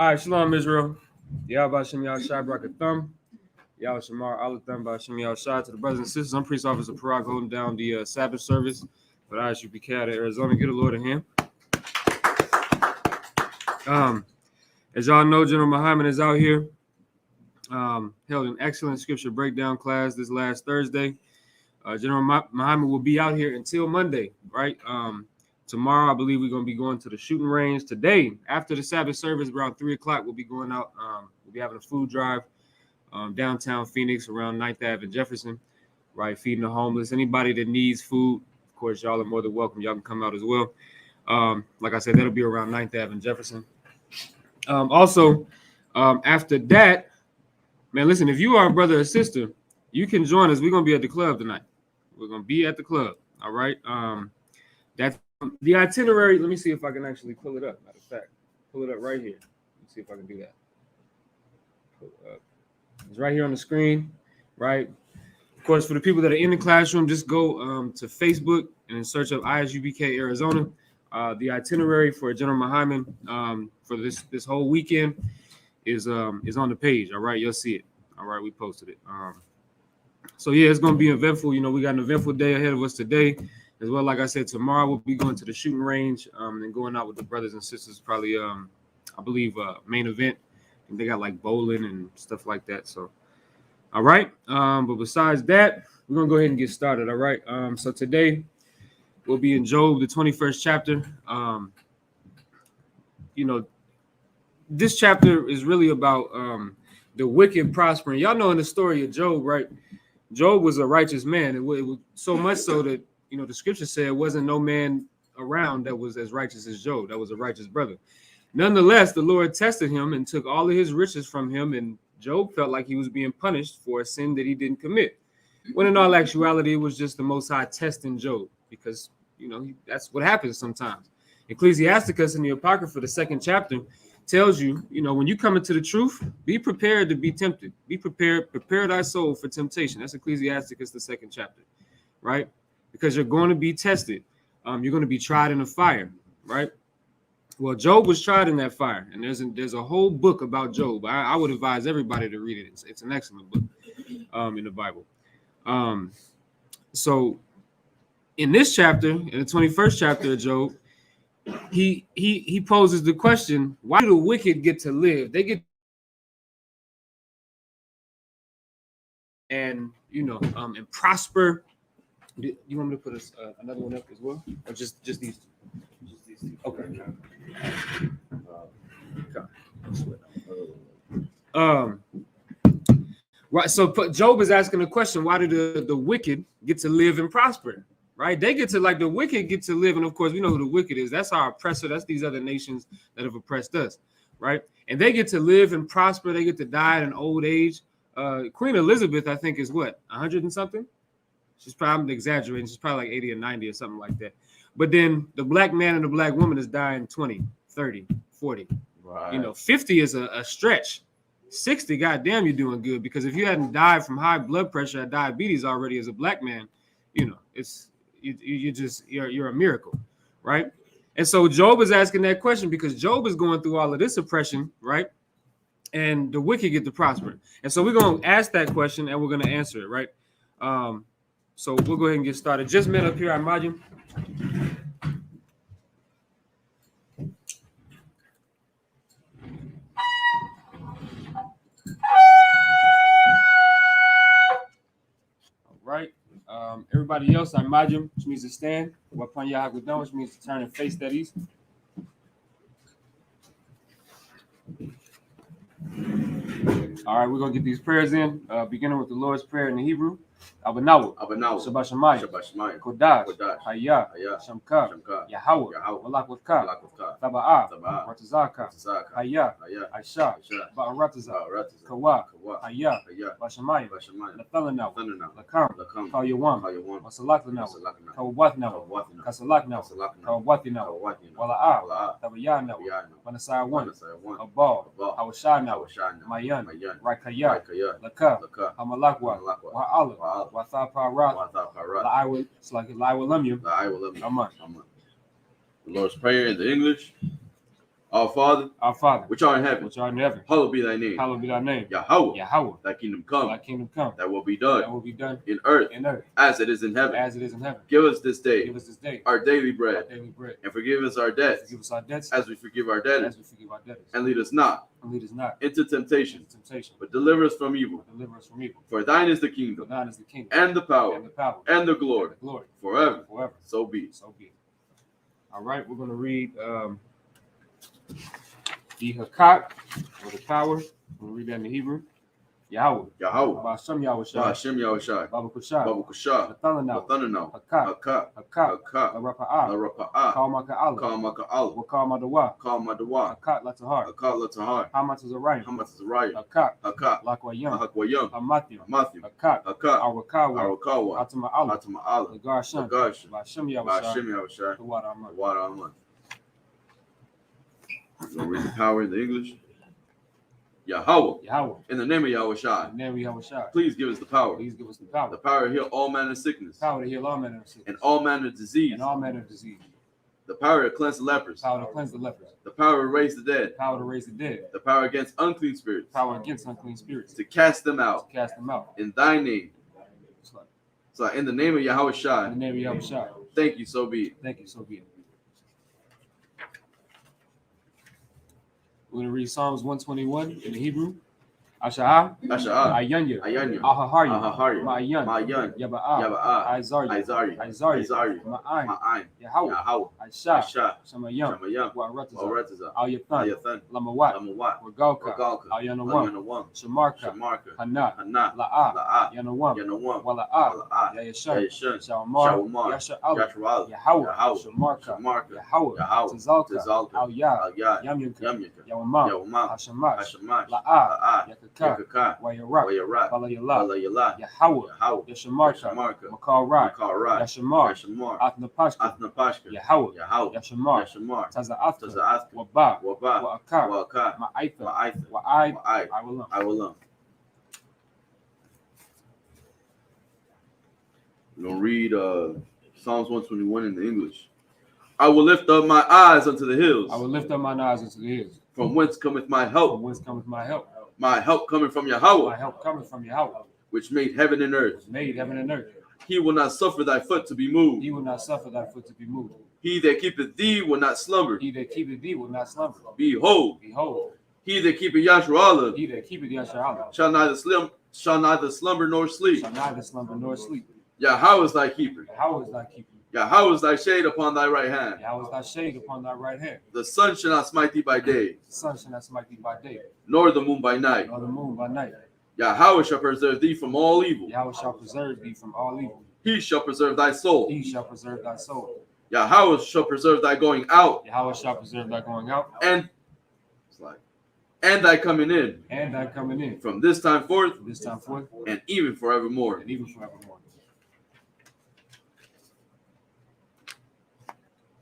All right, Shalom Israel. Yahweh Shem Yahshai Brakathum. Yahweh Shamar Alatham by Shem Yahshai. To the brothers and sisters, I'm Priest Officer Parag holding down the Sabbath Service for the ISUPK out of Arizona. Get a Lord of him. As y'all know, General Muhammad is out here. Held an excellent scripture breakdown class this last Thursday. General Muhammad will be out here until Monday, right? Tomorrow, I believe we're going to be going to the shooting range. Today, after the Sabbath service, around 3 o'clock, we'll be going out. We'll be having a food drive downtown Phoenix around 9th Ave and Jefferson, right? Feeding the homeless. Anybody that needs food, of course, y'all are more than welcome. Y'all can come out as well. Like I said, that'll be around 9th Ave and Jefferson. Also, after that, man, listen, if you are a brother or sister, you can join us. We're going to be at the club tonight. We're going to be at the club, all right? That's the itinerary. Let me see if I can actually pull it up. Matter of fact, pull it up right here. Let's see if I can do that. Pull it up. It's right here on the screen, right? Of course, for the people that are in the classroom, just go to Facebook and search up ISUPK Arizona. The itinerary for General Muhammad for this whole weekend is on the page. All right, you'll see it. All right, we posted it. So yeah, it's gonna be eventful. You know, we got an eventful day ahead of us today. As well, like I said, tomorrow we'll be going to the shooting range and going out with the brothers and sisters. Probably, I believe, main event. And they got like bowling and stuff like that. So, all right. But besides that, we're gonna go ahead and get started. All right. So today we'll be in Job, the 21st chapter. You know, this chapter is really about the wicked prospering. Y'all know in the story of Job, right? Job was a righteous man. It was so much so that, you know, the scripture said it wasn't no man around that was as righteous as Job. That was a righteous brother. Nonetheless, the Lord tested him and took all of his riches from him, and Job felt like he was being punished for a sin that he didn't commit. When in all actuality, it was just the Most High testing Job, because, you know, that's what happens sometimes. Ecclesiasticus in the Apocrypha, the 2nd chapter, tells you, you know, when you come into the truth, be prepared to be tempted. Be prepared, prepare thy soul for temptation. That's Ecclesiasticus, the 2nd chapter, right? Because you're going to be tested. You're going to be tried in a fire, right? Well, Job was tried in that fire, and there's a whole book about Job. I would advise everybody to read it. It's an excellent book in the Bible. So in this chapter, in the 21st chapter of Job, he poses the question, why do the wicked get to live? They get and, you know, and prosper. Do you want me to put another one up as well, or just these two? Just these two. Okay. Right. So Job is asking the question: why do the wicked get to live and prosper? Right? They get to, like, the wicked get to live, and of course we know who the wicked is. That's our oppressor. That's these other nations that have oppressed us, right? And they get to live and prosper. They get to die at an old age. Queen Elizabeth, I think, is what, 100 and something. She's probably exaggerating. She's probably like 80 or 90 or something like that. But then the black man and the black woman is dying 20, 30, 40. Right. You know, 50 is a stretch. 60, goddamn, you're doing good. Because if you hadn't died from high blood pressure or diabetes already as a black man, you know, you're a miracle, right? And so Job is asking that question because Job is going through all of this oppression, right? And the wicked get to prosper. And so we're going to ask that question and we're going to answer it, right? So we'll go ahead and get started. Just met up here, I imagine. All right. Everybody else, I imagine, which means to stand. Which means to turn and face that east. All right, we're going to get these prayers in, beginning with the Lord's Prayer in the Hebrew. Abanawu, Shabbat Shemayim, Kodash, Hayah, Shamka, Yahweh, Malak Wavka, Taba'ah, Ratazaka, Hayah, Aisha, Ba'arataza, Kawa, Hayah, Bashamayim, Lathalanaw, Lakam, Kawyawam, Wasalakanaw, Kawathnaw, Kasalaknaw, Kawathinaw, Wala'ah, Tabayanaw, Manasayawan, Abal, Hawashanaw, Mayan, Rakaya, Laka, Hamalakwa, Wa'ala, Wathaparat, La'aiwa, it's like La'aiwa Lemyu. The Lord's Prayer in the English. Our Father, Our Father, which art in heaven, which art in heaven, hallowed be thy name. hallowed be thy name. Yahweh, Yahweh, thy kingdom come, thy kingdom come, thy will be thy done will be done in earth in earth as it is in heaven. as it is in heaven. Give us this day Give us this day our daily our bread, daily bread, and forgive us our and debts forgive us our debts as we forgive our as debtors. we forgive our debtors. And lead us not And lead us not into temptation, into temptation, but deliver us from evil. but deliver us from evil. For thine is the For kingdom, thine is the kingdom, and the power, and the power, and the and glory, the glory, forever. forever. So be it. So be it. All right, we're going to read the Hakat, or the power. We'll read that in the Hebrew. Yahweh. Yahweh, Ba'ashem Yahushua. Ba'ashem Yahushai, Baba Kushah. Babu Kusha, Lathananau. Lathananau, Hakat. Hakat, Hakat. Hakat, Larapa'ah. Larapa'ah, Kalmaka Allah. Kalmaka Allah, Wakal Kalmadawa, Hakat Latahar. Hakat Latahar, Hamat Azariah. Hamatazariah, Hakat. Hakat, Lakwayam. Ahakwayam, Hamathiu. Matthew, Hakat. Hakat, Arwakawa. Arakawa, Atama Allah. Atama Allah, Lagarshan. Lagarshan, Ba'ashem Yahushua. Ba'ashem Yahushai, Tawadamah. Wadaman. We're going to read the power in the English. Yahweh, Yahweh. in the name of In Yahushai, the name of Yahushua. please give us the power, Please give us the power. the power to heal all manner of sickness, Power to heal all manner of sickness. and all manner of disease, And all manner of disease. the power to cleanse the lepers, Power to cleanse the lepers. the power to raise the dead, Power to raise the dead. the power against unclean spirits, Power against unclean spirits. to cast them out To cast them out. in thy name. So in the name of In the Yahushai, name of Yahushua. thank you, so be it. Thank you, so be it. We're going to read Psalms 121 in the Hebrew. Asha'ah. Asha'ah, Ayanya. Ayanya, Ahaharya. Ahaharya, Ma'ayan. Ma'ayan, Yaba'ah. Yaba'ah, Aizarya. Izari, Aizarya. Izari, Ma'ayin. Ma'ayin, Yahweh. Yahweh, Aisha. Asha, Shamayam. Shamayam, Wa'arataza. Oretiza, Al-Yathan. Ayathan, Lamawat. Lamawat, Wagalka. Wagalka, Al-Yanawam. Alyanawam, Shamarka. Shamarka, Hana. Hana, La'ah. La'ah, Yanawam. Yanawam, Wala'ah. Wala'ah, Yayashan. Yayashan, Shawamar. Shawamar, Yasha Allah. Yashara'al, Yahweh. Yahweh, Shamarka. Shamarka, Yahweh. Yahweh, Tazalka. Tazalka, Al-Yah. Al-Yad, Yamyunka. Yamyaka, Yawamam. Yawamam, Hashamash. Hashamash, La'ah. La'ah, Yakaka. Yakaka, Wayarak. Wayarat, Balayala. Balayala, Yahweh. Yahweh, Yashamarka. Yashamarka, Makarai. Makarai, Yashamar. Yashamar, Athnapashka. Athnapashka, Yahweh. Yahweh, Yashamar. Yashamar, Taza'athka. Taza'athka, Waba. Waba, Wa'akar. Wa'akar, Ma'aitha. Ma'aitha, Wa'ai. Wa'ai, Iwalam. Iwalam. We're going to read Psalms 121 in the English. I will lift up my eyes unto the hills. I will lift up mine eyes unto the hills. From whence cometh my From help? whence cometh my help? My help coming from My Yahweh, help cometh from Yahweh, which made heaven and earth. which made heaven and earth. He will not suffer thy foot to be moved. He will not suffer thy foot to be moved. He that keepeth thee will not slumber. He that keepeth thee will not slumber. Behold, Behold, he that keepeth Yashara'al he that keepeth Yashara'ah shall neither slumber nor sleep. shall neither slumber nor sleep. Yahweh is thy keeper. Yahweh is thy keeper. Yahweh is thy shade upon thy right hand. Yahweh is thy shade upon thy right hand. The sun shall not smite thee by day, The sun shall not smite thee by day, nor the moon by night. nor the moon by night. Yahweh shall preserve thee from all evil. Yahweh shall preserve thee from all evil. He shall preserve thy soul. He shall preserve thy soul. Yahweh shall preserve thy going out Yahweh shall preserve thy going out and thy coming in and thy coming in from this time forth from this time forth and even forevermore. and even forevermore.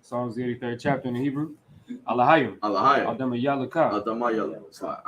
Psalms the 83rd chapter in the Hebrew. Alahayim. Alahayim. Adamayalaka. Adamayalaka.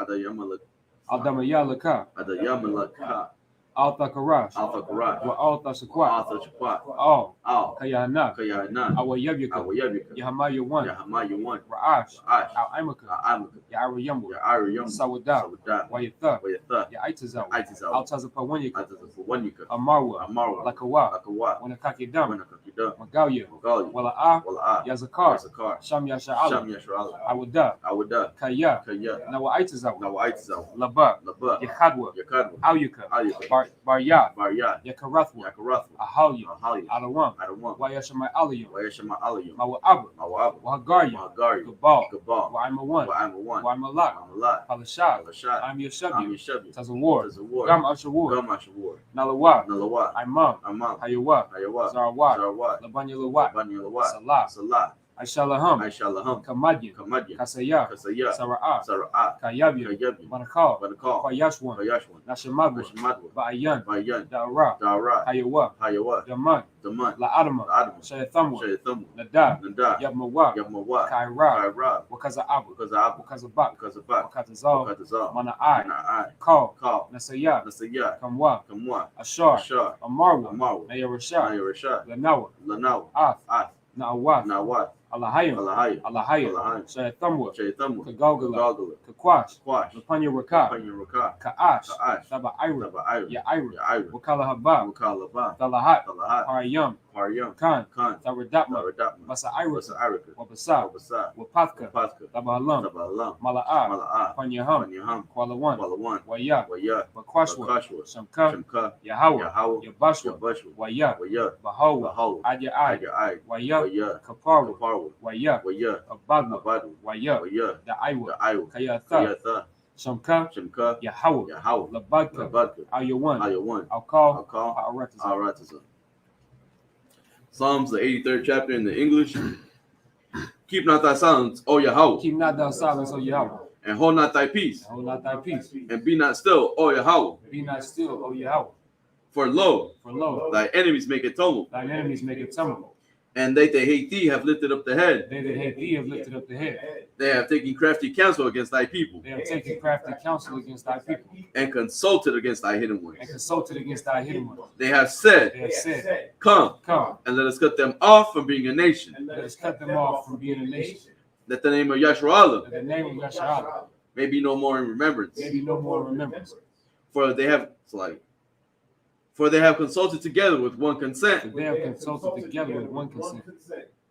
Adayamalaka. Al-Thakarash. Al-Thakarash. Wa al-Tashakwat. Al-Thakarash. Al. Al. Kayana. Kayana. Awayabyaka. Awayabika. Yahamaya 1. Yahamaya 1. Ra'ash. Ra'ash. Al-Imaka. Amaka. Ya'arayamu. Ya'ariyam. Sawada. Sawada. Wayatha. Wayatha. Ya'aitazaw. Aitazaw. Al-Tazapawanyaka. Atazapawanyika. Amarwa. Amarwa. Lakawa. Lakawa. Wanakakidam. Wanakakida. Magalia. Magali. Wala'ah. Wala'ah. Yazakar. Yazakar. Sham Yasha'ala. Sham Yashara'al. Awada. Awada. Kaya. Kaya. Nawa'aitazaw. Nawaitazaw. Laba. Laba. Yakhadwa. Yakadwa. Awyaka. Alyaka. Barya. Barya. Yakarathwa. Yakarathwa. Ahalya. Ahalya. Adawam. Adawam. Wayashamai Aliyam. Wayashama Aliyam. Mawa'aba. Mawab. Wahagarya. Mahagari. Gabal. Gabal. Wa'ima 1. Wa'ama 1. Wa'ima Amalat. Palashad. Alashad. I'm Am Yashabi. Yashabi. Tazawar. Tazawar. Gam Ashawar. Gam Ashawar. Nalawa. Nalawa. Imam. Amam. Hayawa. Hayawa. Zarawat. Zarawat. Labanya Lawat. Banya Lawat. Salah. Salah. Aishalaham. Aishalaham. Kamadyan. Kamadyan. Kasaya. Kasaya. Sara'ah. Sara'ah. Kayabya. Kayabya. Banakal. Banakal. Fayashwan. Fayashwan. Nashamadwa. Nashamadwa. Ba'ayan. Bayan. Da'ara. Dara. Hayawa. Hayawa. Daman. Daman. La'adama. Adam. Shayathamwa. Shayathamu. Nada. Nada. Yabmawa. Yabmawa. Kaira. Kaira. Wakaza Abu. Because Abu. Wakazabak. Because of Bak. Wakazazal. Wakazal. Mana'ai. Na'ai. Call. Call. Nasaya. Nasaya. Kamwa. Kamwa. Ashar. Ashar. Amarwa. Amaru. Nayarashah. Nayarashah. Lanawa. Lanaw. Ath. Ath. Na'awaf. Nawat. Alahayim, Alahayim, Alahayim, Alahayim, Shayathamwa, Shaytamwa, Kagogala, Goggle, Kakwash, Quash, Lapanya Raka, Panya Raka, Ka'ash, Ka'ash, Daba Ira, Daba Ira, Ya Ira, Ira, Wakala Haba, Wukalaba, Dalahat, Talahat, Parayam, Paryam, Khan, Khan, Taradapma, Daradapma, Basa Ira, Basa Arika, Wabasa, Wabasa, Wapatka, Paska, Daba Alam, Tabalam, Mala'a, Mala'a, Panyaham, Panyaham, Kualawan, Walawan, Waya, Waya, Bakwashwa, Bakashwa, Shamka, Shamka, Yahawah, Yahawah, Yabashwa, Yabashwa, Waya, Waya, Bahawa, Bahawa, Adya'i, Agai, Waya, Waya, Kaparwa, Kaparwa, Waya, Waya, Abadwa, Abadu, Waya, Waya, Da'aiwa, Da'aiwa, Kayatha, Kayatha, Shamka, Shemka, Yahawah, Yahawah, Labadka, Labadka, Ayawan, Ayawan, Alkal, Alkal, Ha'aratazah. Aratazah. Psalms, the 83rd chapter in the English. Keep not thy silence, O Yahweh, Keep not thou silence, O Yahweh, and hold not thy peace, and hold not thy peace. and be not still, O Yahweh. Be not still, O Yahweh, For lo, for lo, thy enemies make a tumult, thine enemies make it tumble. and they that hate thee have lifted up the head. They that hate thee have lifted up the head. They have taken crafty counsel against thy people, They have taken crafty counsel against thy people, and consulted against thy hidden ones. and consulted against thy hidden ones. They have said, They have said, Come, come, and let us cut them off from being a nation, let us cut them off from being a nation, that the name of Yahshua that the name of Yahshua may be no more in remembrance. may be no more remembrance. For they have consulted together with one consent. For they have consulted together with one consent.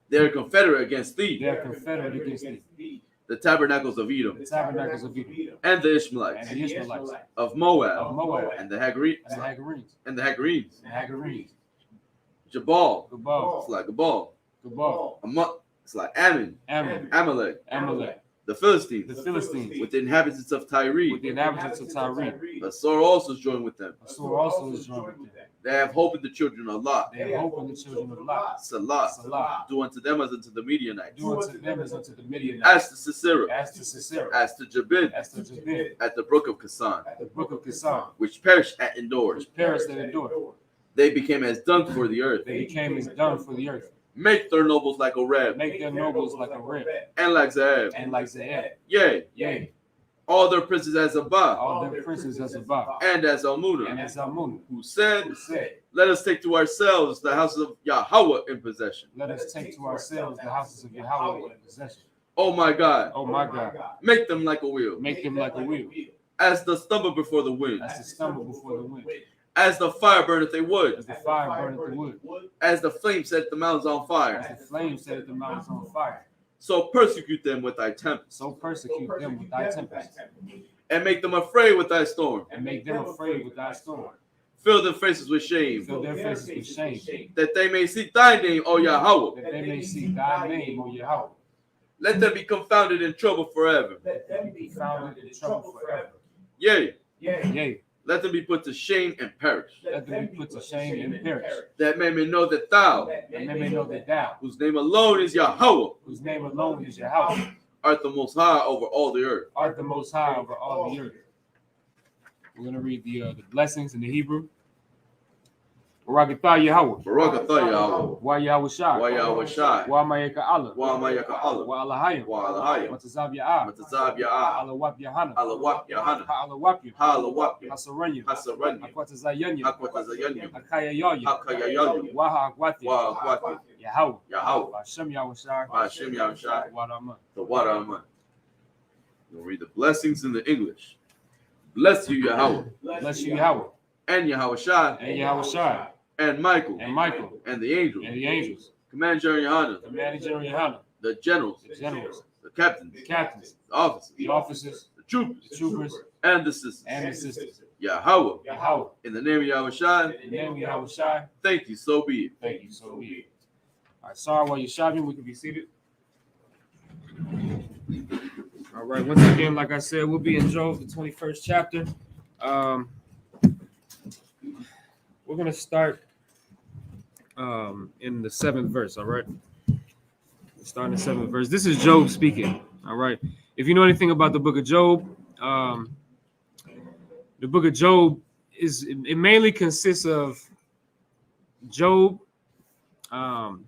They are confederate against They thee, are confederate against thee, the tabernacles of Edom, the tabernacles of Edom, and the and Ishmaelites, the Ishmaelites, of of Moab, Moab, and the Hagarenes, and the Hagarenes, and the Hagarenes, and Hagarenes, Jabal, Gabal, it's like Gabal, Gabal, it's like Ammon, Ammon, Amalek, Amalek, the Philistines, the Philistines, with the inhabitants of Tyre. with the inhabitants of Tyre. The sword also is joined with them. So also is joined with them. They have hope in the children of Lot. They have hope in the children of Lot. Salah. Salah. Do unto them as unto the Midianites. Do unto them as unto the Midianites. As to Sisera. As to Sisera. As to Jabin. As to Jabin. At the brook of Kasan. At the brook of Kisan. Which perished at Endor. Which perished at Endor. They became as dung for the earth. They became as dung for the earth. Make their nobles like a reb. Make their nobles like a rib. And like Zahab. And like Zahab. Yea. Yea. All their princes as Abba. All their princes as Abba. And as And Almunah. as Almun. Who said, Who said, let us take to ourselves the houses of Yahweh in possession. let us take to ourselves the houses of Yahweh in possession. Oh my God. Oh my God. Make them like a wheel. Make them like a wheel. As the stumble before the wind. As the stumble before the wind. As the fire burneth a wood. As the fire burneth the wood. As the flame set the mountains on As fire. the flame set the mountains on fire. So persecute them with thy tempest. So persecute them with thy tempest. And make them afraid with thy storm. And make them afraid with thy storm. Fill their faces with shame. Fill their faces with shame. That they may see thy name, O Yahweh. That they may see thy name, O Yahweh. Let them be confounded in trouble forever. Let them be found in trouble forever. Yea, Yea, let them be put to shame and perish. let them be put to shame and perish. That men may know that thou, And they may know that thou, whose name alone is Yahweh, whose name alone is Yahweh, art the most high over all the earth. art the most high over all the earth. We're going to read the blessings in the Hebrew. Barakatah Yahweh. Baruch atah Yahweh. Wa Yahweh Shai. Wa Yahweh Shai. Wa Mayaka Allah. Wa Mayaka Allah. Wa Alahayim. Wa Alahayim. Matazab Ya'ah. Matazab Ya'ah. Alawap Yahana. Alawap Yahana. Ha'alawapyu. Halawapya. Hasaranya. Hasaranya. Akwatazayanya. Akwatazayanya. Akaya Yaya. Hakayayanya. Waha Akwati. Wa Akwati. Yahweh. Yahweh. Hashem Yahweh Shai. Hashem Yahweh Shai. Wadama. The water of man. We'll read the blessings in the English. Bless you, Yahweh. Bless you, Yahweh. And Yahweh Shai. And Yahweh Shai. And Michael. And Michael. And the angels. And the angels. Command General Yohana. Commanding General Yohana. The generals. The generals. The captains. The captains. The officers. The officers. The troopers. The troopers. And the sisters. And the sisters. Yahweh. Yahweh. In the name of Yahweh Shai. In the name of Yahweh Shai. Thank you, so be it. Thank you. So be it. All right, sorry, while you're shopping, we can be seated. All right, once again, like I said, we'll be in Job, the 21st chapter. We're going to start in the 7th verse, all right? Starting the 7th verse. This is Job speaking, all right? If you know anything about the book of Job, the book of Job it mainly consists of Job, and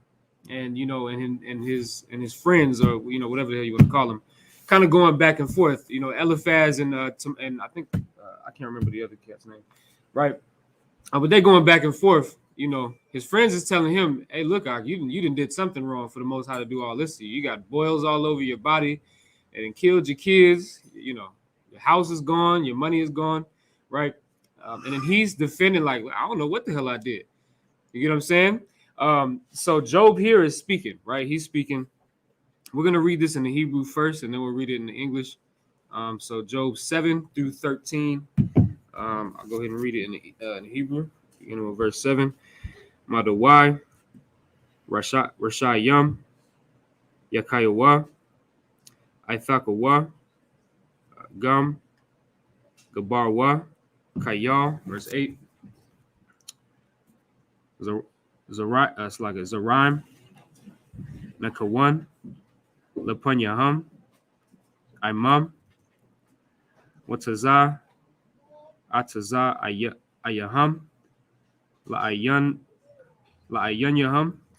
his friends, or whatever the hell you want to call them, kind of going back and forth. Eliphaz and I think I can't remember the other cat's name, right? But they're going back and forth, his friends is telling him, hey, look, you done did something wrong for the Most High to do all this to you. You got boils all over your body and it killed your kids. Your house is gone, your money is gone, right? And then he's defending like, I don't know what the hell I did. You get what I'm saying? So Job here is speaking, right? He's speaking. We're going to read this in the Hebrew first, and then we'll read it in the English. So Job 7 through 13. I'll go ahead and read it in the Hebrew, beginning with verse 7. Madawai, Rashayam, Yakayawa, Ithakawa, Gum, Gabarwa, Kayal, verse 8. It's like a Zaraim, Nakawan, Lapanyaham, Imam, Watazah, Atazah, Ayaham, La'ayan,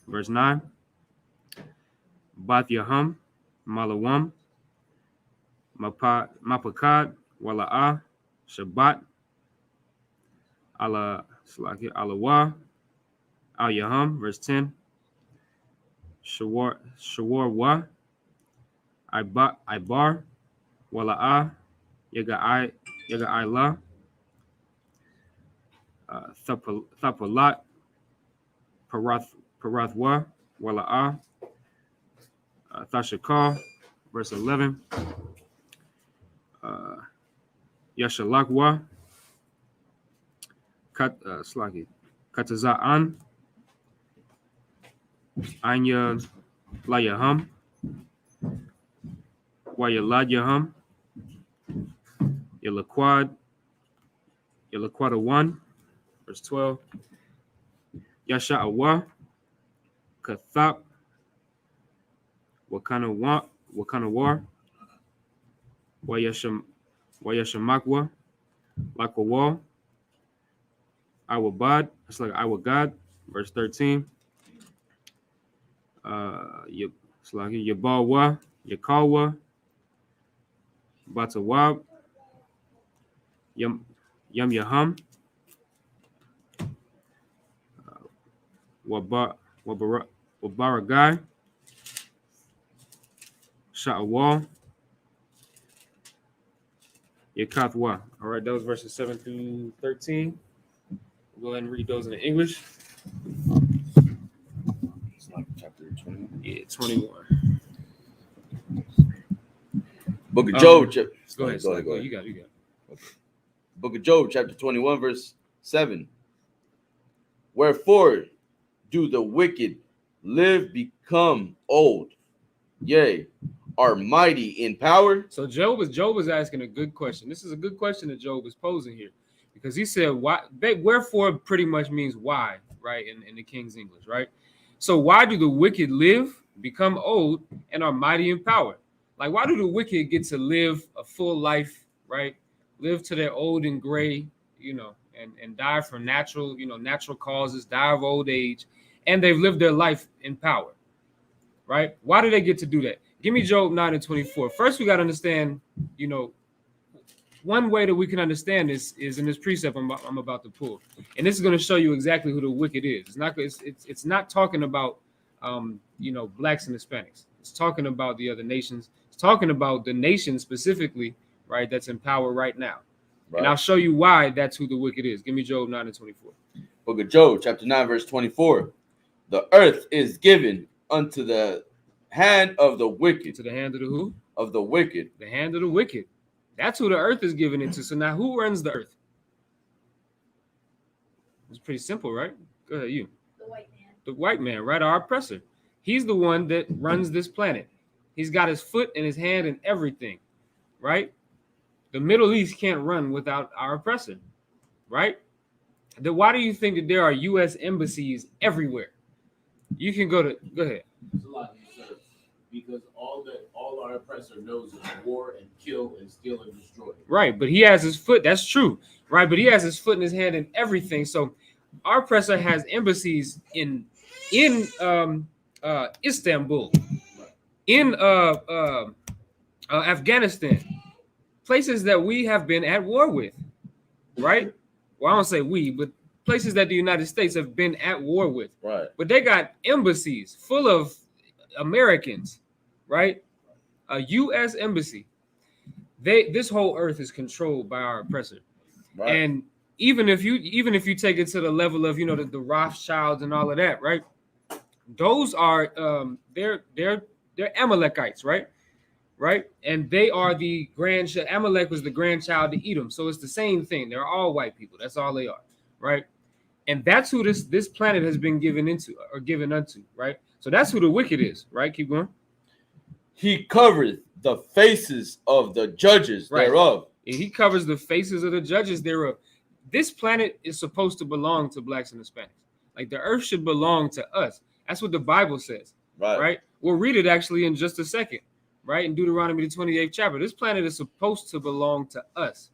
verse 9. Bath Yaham, Malawam, Mapakad, Wala'ah, Shabbat, Alawa, Al Yaham, verse 10. Shawarwa, Ibar, Wala'ah, Yaga'ila, Thapalat, Parathwa, Wala'ah, Thashakar, verse 11. Yashalakwa, Kataza'an, Anya Layaham, Wayalad Yaham, Yalaquad 1, verse 12. Yasha'awa, Kathap, Wakana War, Wayashamakwa, Lakwawal, Awabad, it's like Awagad, verse 13. It's like Yabawa, Yakawa, Batawab, Yam Yaham, Wabaragai, Sha'awal, Yakathwa. All right, those verses 7 through 13. We'll go ahead and read those in English. It's like chapter 20. Yeah, 21. Book of Job. Go ahead. You got it. Okay. Book of Job, chapter 21, verse 7. Wherefore do the wicked live, become old, yea, are mighty in power? So Job is asking a good question. This is a good question that Job is posing here, because he said, "Why?" Wherefore pretty much means why, right? In the King's English, right? So why do the wicked live, become old, and are mighty in power? Like, why do the wicked get to live a full life, right? Live to their old and gray, and die from natural causes, die of old age, and they've lived their life in power, right? Why do they get to do that? Give me Job 9 and 24. First, we got to understand, one way that we can understand this is in this precept I'm about to pull, and this is going to show you exactly who the wicked is. It's not talking about blacks and Hispanics. It's talking about the other nations. It's talking about the nation specifically, right? That's in power right now. Right. And I'll show you why that's who the wicked is. Give me Job 9 and 24. Book of Job, chapter 9, verse 24. The earth is given unto the hand of the wicked. To the hand of the who? Of the wicked. The hand of the wicked. That's who the earth is given into. So now who runs the earth? It's pretty simple, right? Go ahead, you. The white man. The white man, right? Our oppressor. He's the one that runs this planet. He's got his foot and his hand in everything, right? The Middle East can't run without our oppressor, right? Why do you think that there are U.S. embassies everywhere? You can go ahead. It's a lot easier, because all our oppressor knows is war and kill and steal and destroy. Right, but he has his foot. That's true, right? But he has his foot and his hand in everything. So our oppressor has embassies in Istanbul, in Afghanistan, places that we have been at war with, right? Well, I don't say we, but places that the United States have been at war with. Right. But they got embassies full of Americans, right? A U.S. embassy. This whole earth is controlled by our oppressor. Right. And even if you take it to the level of the Rothschilds and all of that, right? Those are they're Amalekites, right? Right? And they are the Amalek was the grandchild to Edom. So it's the same thing. They're all white people. That's all they are, right? And that's who this planet has been given unto, right? So that's who the wicked is, right? Keep going. He covereth the faces of the judges thereof. He covers the faces of the judges thereof. This planet is supposed to belong to blacks and Hispanics. Like the earth should belong to us. That's what the Bible says, right? We'll read it actually in just a second, right? In Deuteronomy the 28th chapter. This planet is supposed to belong to us.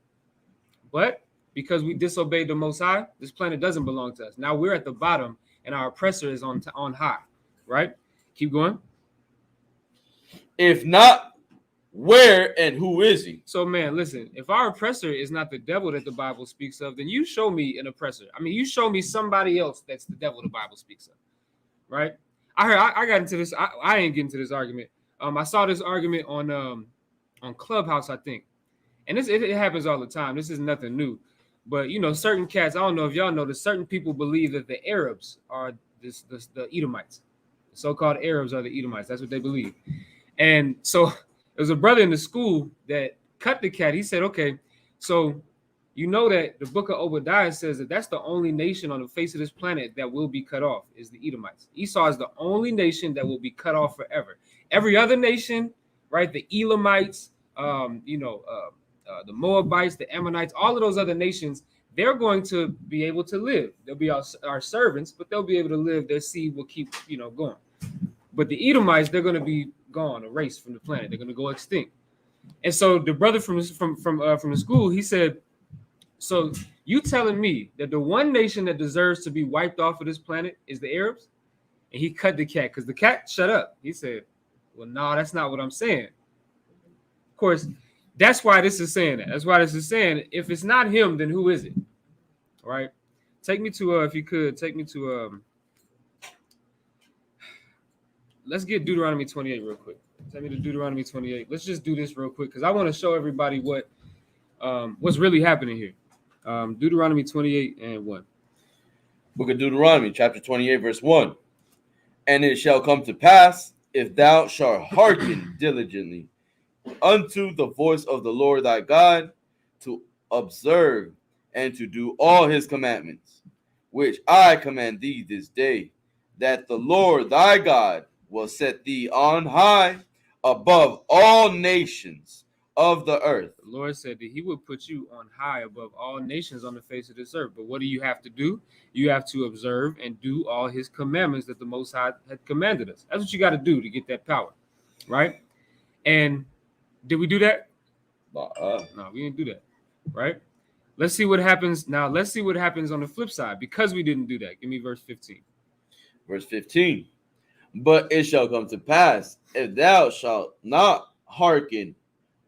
But because we disobeyed the Most High, this planet doesn't belong to us. Now we're at the bottom and our oppressor is on high, right? Keep going. If not, where and who is he? So, man, listen, if our oppressor is not the devil that the Bible speaks of, then you show me an oppressor. I mean, you show me somebody else that's the devil the Bible speaks of, right? I got into this. I ain't getting to this argument. I saw this argument on Clubhouse, I think. And it happens all the time. This is nothing new. But, certain cats, I don't know if y'all know this, certain people believe that the Arabs are the Edomites. The so-called Arabs are the Edomites. That's what they believe. And so there was a brother in the school that cut the cat. He said, okay, so you know that the book of Obadiah says that that's the only nation on the face of this planet that will be cut off is the Edomites. Esau is the only nation that will be cut off forever. Every other nation, right, the Elamites, the Moabites, the Ammonites, all of those other nations, they're going to be able to live. They'll be our servants, but they'll be able to live. Their seed will keep, going. But the Edomites, they're going to be gone, erased from the planet. They're going to go extinct. And so the brother from the school, he said, so you telling me that the one nation that deserves to be wiped off of this planet is the Arabs? And he cut the cat because the cat shut up. He said, well, no, that's not what I'm saying. Of course, that's why this is saying that. That's why this is saying if it's not him, then who is it? All right. Take me to if you could take me to let's get Deuteronomy 28 real quick. Take me to Deuteronomy 28. Let's just do this real quick because I want to show everybody what's really happening here. Deuteronomy 28 and 1. Book of Deuteronomy, chapter 28, verse 1. And it shall come to pass, if thou shalt hearken diligently unto the voice of the Lord thy God, to observe and to do all his commandments, which I command thee this day, that the Lord thy God will set thee on high above all nations of the earth. The Lord said that he would put you on high above all nations on the face of this earth. But what do you have to do? You have to observe and do all his commandments that the Most High had commanded us. That's what you got to do to get that power, right? And did we do that? No, we didn't do that, right? Let's see what happens. Now, let's see what happens on the flip side because we didn't do that. Give me verse 15. Verse 15. But it shall come to pass, if thou shalt not hearken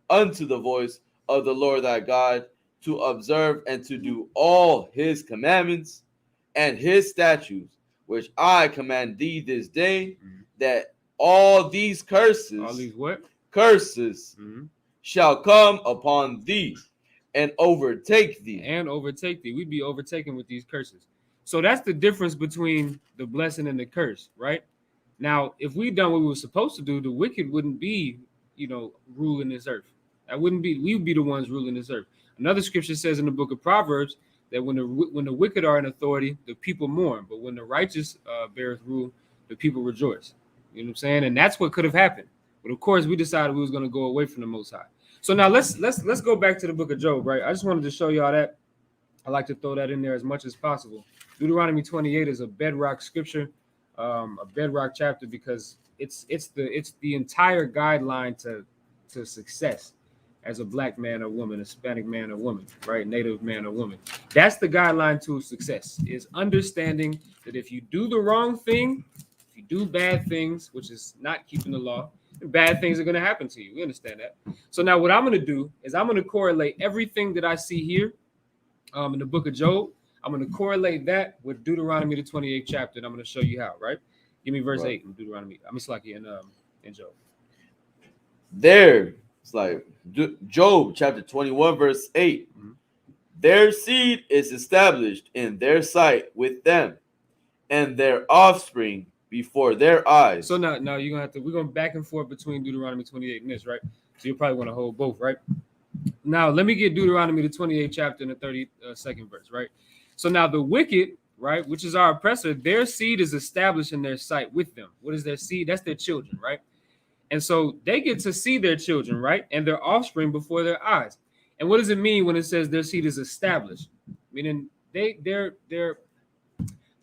unto the voice of the Lord thy God, to observe and to do all his commandments and his statutes, which I command thee this day, that all these curses, all these what? Curses shall come upon thee and overtake thee. And overtake thee. We'd be overtaken with these curses. So that's the difference between the blessing and the curse, right? Now, if we done what we were supposed to do, the wicked wouldn't be, ruling this earth. That wouldn't be, we would be the ones ruling this earth. Another scripture says in the book of Proverbs that when the wicked are in authority, the people mourn. But when the righteous beareth rule, the people rejoice. You know what I'm saying? And that's what could have happened. But of course, we decided we was going to go away from the Most High. So now let's go back to the book of Job, right? I just wanted to show y'all that. I like to throw that in there as much as possible. Deuteronomy 28 is a bedrock scripture, a bedrock chapter because it's the entire guideline to success as a black man or woman, Hispanic man or woman, right? Native man or woman. That's the guideline to success, is understanding that if you do the wrong thing, if you do bad things, which is not keeping the law, bad things are going to happen to you. We understand that. So now what I'm going to do is I'm going to correlate everything that I see here in the book of Job. I'm going to correlate that with Deuteronomy the 28th chapter, and I'm going to show you how. Right? Give me verse 8 in Deuteronomy. I'm Slaki in Job. There, it's like Job chapter 21 verse 8. Mhm. Their seed is established in their sight with them, and their offspring before their eyes. So now you're gonna have to. We're going back and forth between Deuteronomy 28 and this, right? So you probably want to hold both, right? Now let me get Deuteronomy the 28th chapter and the 32nd verse, right? So now the wicked, right, which is our oppressor, their seed is established in their sight with them. What is their seed? That's their children, right? And so they get to see their children, right, and their offspring before their eyes. And what does it mean when it says their seed is established? Meaning they're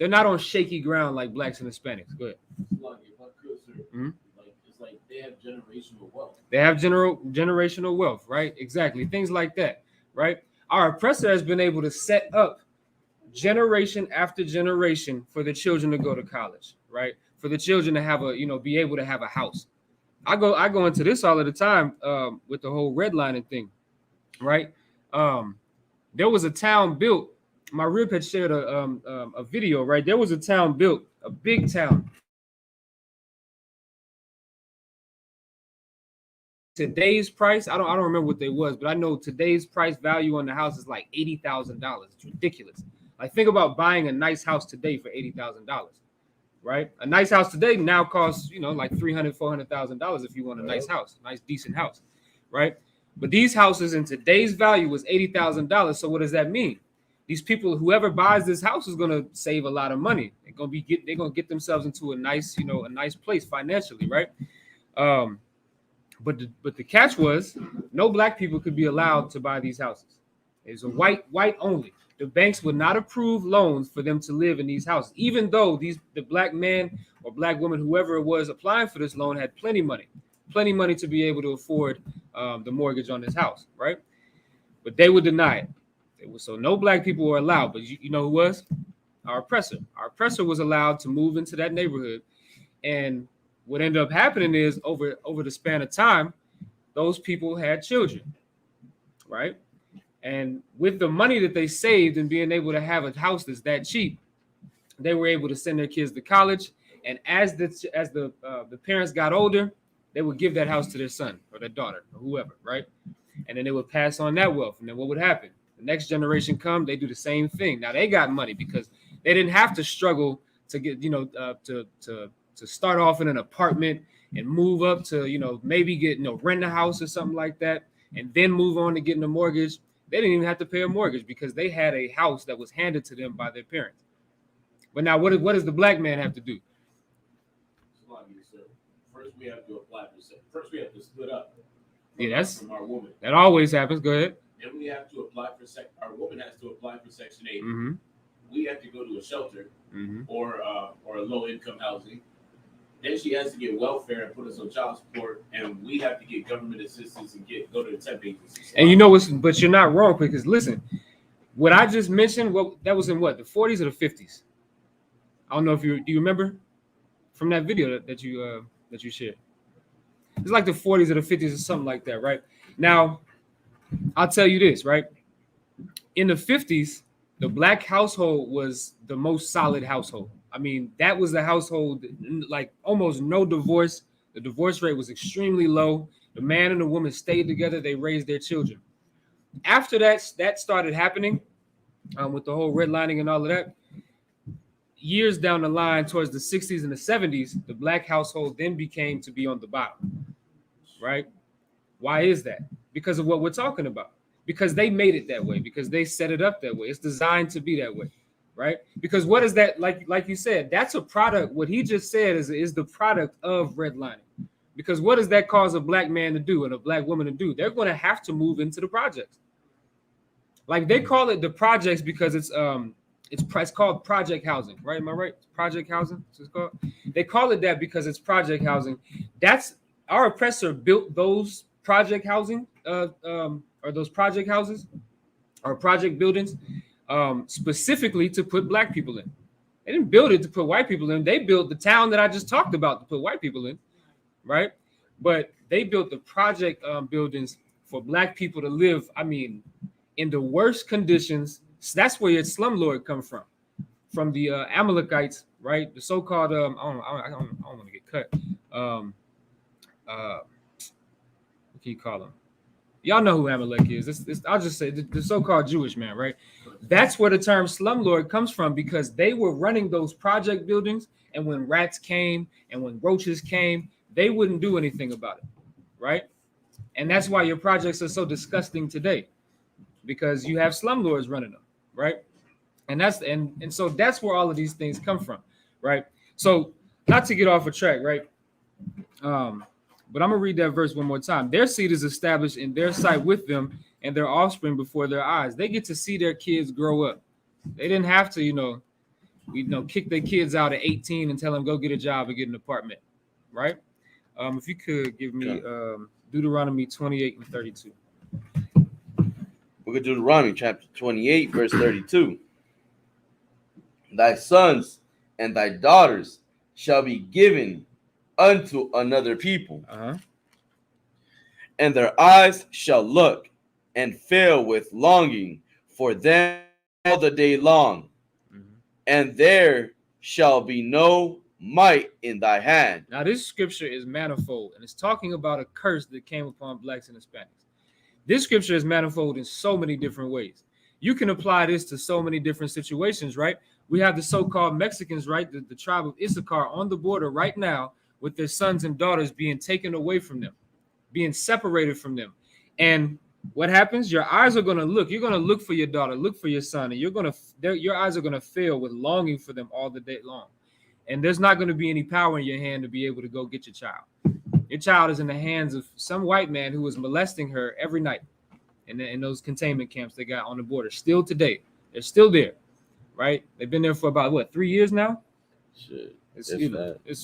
not on shaky ground like blacks and Hispanics. Go ahead. Like, if I could, sir, Mhm. it's like they have generational wealth. They have generational wealth, right? Exactly. Things like that, right? Our oppressor has been able to set up generation after generation for the children to go to college, right? For the children to have be able to have a house. I go into this all of the time with the whole redlining thing, right? There was a town built. My rib had shared a video, right? There was a town built, a big town. Today's price, I don't remember what they was, but I know today's price value on the house is like $80,000. It's ridiculous. Like, think about buying a nice house today for $80,000, right? A nice house today now costs like $300,000-$400,000 if you want a nice house, nice decent house, right? But these houses in today's value was $80,000. So what does that mean? These people, whoever buys this house, is gonna save a lot of money. They're gonna get themselves into a nice place financially, right? But the catch was no black people could be allowed to buy these houses. It's a white only. The banks would not approve loans for them to live in these houses, even though the black man or black woman, whoever it was applying for this loan, had plenty money to be able to afford the mortgage on this house, right? But they would deny it. So no black people were allowed. But you know who was? Our oppressor. Our oppressor was allowed to move into that neighborhood, and what ended up happening is over the span of time, those people had children, right? And with the money that they saved and being able to have a house that's that cheap, they were able to send their kids to college. And as the parents got older, they would give that house to their son or their daughter or whoever, right? And then they would pass on that wealth. And then what would happen? The next generation come, they do the same thing. Now they got money because they didn't have to struggle to get, to start off in an apartment and move up to, maybe get, rent a house or something like that, and then move on to getting a mortgage. They didn't even have to pay a mortgage because they had a house that was handed to them by their parents. But now what does the black man have to do? First, we have to apply for. First, we have to split up. From our woman. That always happens. Go ahead. Then we have to apply for our woman has to apply for Section 8. Mm-hmm. We have to go to a shelter Mm-hmm. or a low income housing. Then she has to get welfare and put us on child support, and we have to get government assistance and go to the temp agency. And but you're not wrong, because listen, what I just mentioned, that was in the 40s or the 50s. I don't know if do you remember from that video that you shared? It's like the 40s or the 50s or something like that, right? Now, I'll tell you this, right? In the 50s, the black household was the most solid household. I mean, that was the household, like almost no divorce. The divorce rate was extremely low. The man and the woman stayed together. They raised their children. After that started happening with the whole redlining and all of that, years down the line towards the 60s and the 70s, the black household then became to be on the bottom, right? Why is that? Because of what we're talking about. Because they made it that way. Because they set it up that way. It's designed to be that way. Right? Because what is that? Like you said, that's a product. What he just said is the product of redlining. Because what does that cause a black man to do and a black woman to do? They're going to have to move into the projects. Like, they call it the projects because it's called project housing, right? Am I right? Project housing, that's what it's called. They call it that because it's project housing. That's our oppressor built those project housing, or those project houses or project buildings. Specifically to put black people in. They didn't build it to put white people in. They built the town that I just talked about to put white people in, right? But they built the project buildings for black people to live, I mean, in the worst conditions, that's where your slumlord come from the Amalekites, right? The so-called I don't want to get cut. What can you call them? Y'all know who Amalek is. I'll just say the so-called Jewish man, right? That's where the term slumlord comes from, because they were running those project buildings, and when rats came and when roaches came, they wouldn't do anything about it, right? And that's why your projects are so disgusting today, because you have slumlords running them, right? And so that's where all of these things come from, right? So not to get off a track, right? But I'm gonna read that verse one more time. Their seed is established in their sight with them, and their offspring before their eyes. They get to see their kids grow up. They didn't have to, kick their kids out at 18 and tell them go get a job and get an apartment, right? If you could give me Deuteronomy 28 and 32. Book of Deuteronomy, chapter 28, verse 32. Thy sons and thy daughters shall be given unto another people, and their eyes shall look and fail with longing for them all the day long, and there shall be no might in thy hand. Now, this scripture is manifold, and it's talking about a curse that came upon blacks and Hispanics. This scripture is manifold in so many different ways. You can apply this to so many different situations, right? We have the so-called Mexicans, right? The tribe of Issachar on the border right now, with their sons and daughters being taken away from them, being separated from them. And what happens? Your eyes are going to look. You're going to look for your daughter, look for your son, and your eyes are going to fail with longing for them all the day long. And there's not going to be any power in your hand to be able to go get your child. Your child is in the hands of some white man who is molesting her every night in those containment camps they got on the border. Still today, they're still there, right? They've been there for about, 3 years now? Shit, it's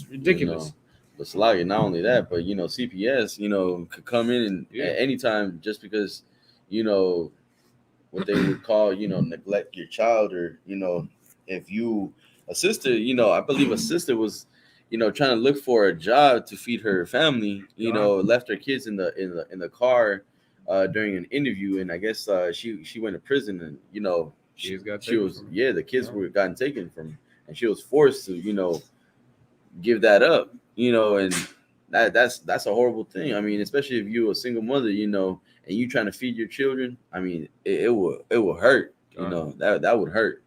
ridiculous. But Salagi, not only that, but CPS, could come in and at any time, just because, what they would call, neglect your child, or if a sister, I believe a sister was, trying to look for a job to feed her family, left her kids in the car during an interview, and I guess she went to prison, and the kids were gotten taken from, and she was forced to give that up. And that's a horrible thing. I mean, especially if you're a single mother, and you trying to feed your children. I mean, it will hurt. That would hurt.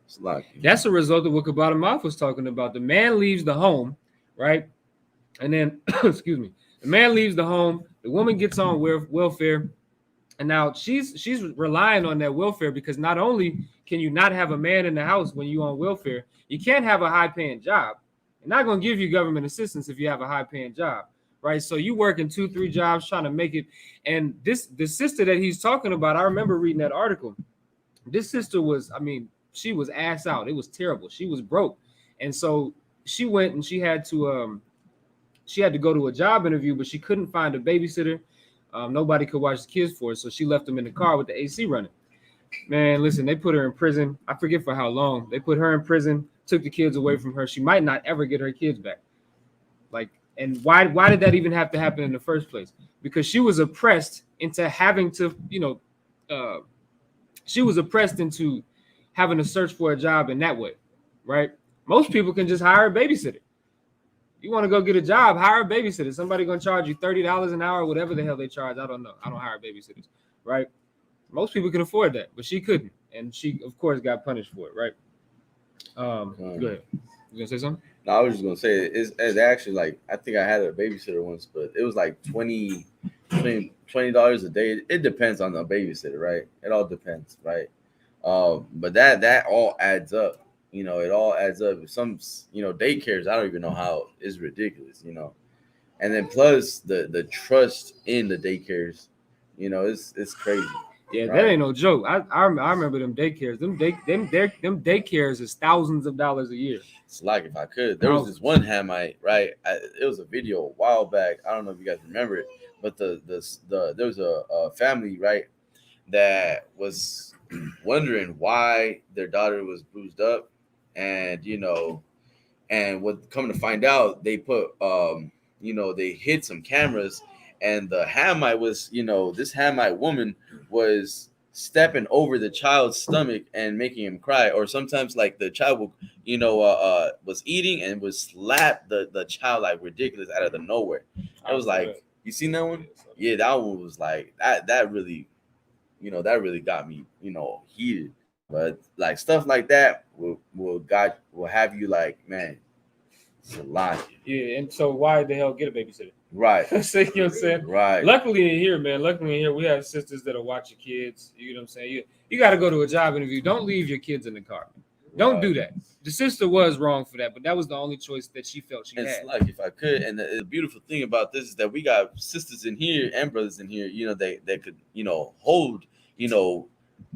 It's like, that's a result of what Kabbalah Mouth was talking about. The man leaves the home, right? And then, excuse me, the man leaves the home. The woman gets on welfare, and now she's relying on that welfare, because not only can you not have a man in the house when you're on welfare, you can't have a high-paying job. They're not going to give you government assistance if you have a high-paying job, right? So you working 2-3 jobs trying to make it. And the sister that he's talking about, I remember reading that article. This sister she was ass out. It was terrible. She was broke, and so she went and she had to go to a job interview, but she couldn't find a babysitter. Nobody could watch the kids for her, so she left them in the car with the AC running. Man, listen, they put her in prison. I forget for how long. They put her in prison, took the kids away from her. She might not ever get her kids back. And why did that even have to happen in the first place? Because she was oppressed into having to, having to search for a job in that way, right? Most people can just hire a babysitter. You want to go get a job, hire a babysitter. Somebody going to charge you $30 an hour, whatever the hell they charge. I don't know. I don't hire babysitters, right? Most people can afford that, but she couldn't. And she, of course, got punished for it, right? Go ahead. You going to say something? No, I was just going to say, it's actually I think I had a babysitter once, but it was like $20 a day. It depends on the babysitter, right? It all depends, right? But that all adds up. It all adds up. Some, daycares, I don't even know how, it's ridiculous, And then plus the trust in the daycares, it's crazy. Yeah, right? That ain't no joke. I remember them daycares. Them daycares is thousands of dollars a year. It's like, if I could, there was this one Hamite, right? It was a video a while back. I don't know if you guys remember it, but there was a family, right, that was wondering why their daughter was bruised up, and and what coming to find out, they put they hid some cameras, and the Hamite was, this Hamite woman was stepping over the child's stomach and making him cry, or sometimes like the child will, was eating and would slap the child like ridiculous out of the nowhere. I was like, you seen that one? Yeah, that one was like that really, that really got me, heated. But like stuff like that will have you like, man, Salaki. Yeah, and so why the hell get a babysitter? Right. So, you know what I'm saying? Right. Luckily in here, we have sisters that'll watch your kids. You know what I'm saying? You got to go to a job interview. Don't leave your kids in the car. Don't do that. The sister was wrong for that, but that was the only choice that she felt she had. It's like, if I could, and the beautiful thing about this is that we got sisters in here and brothers in here, that could, hold,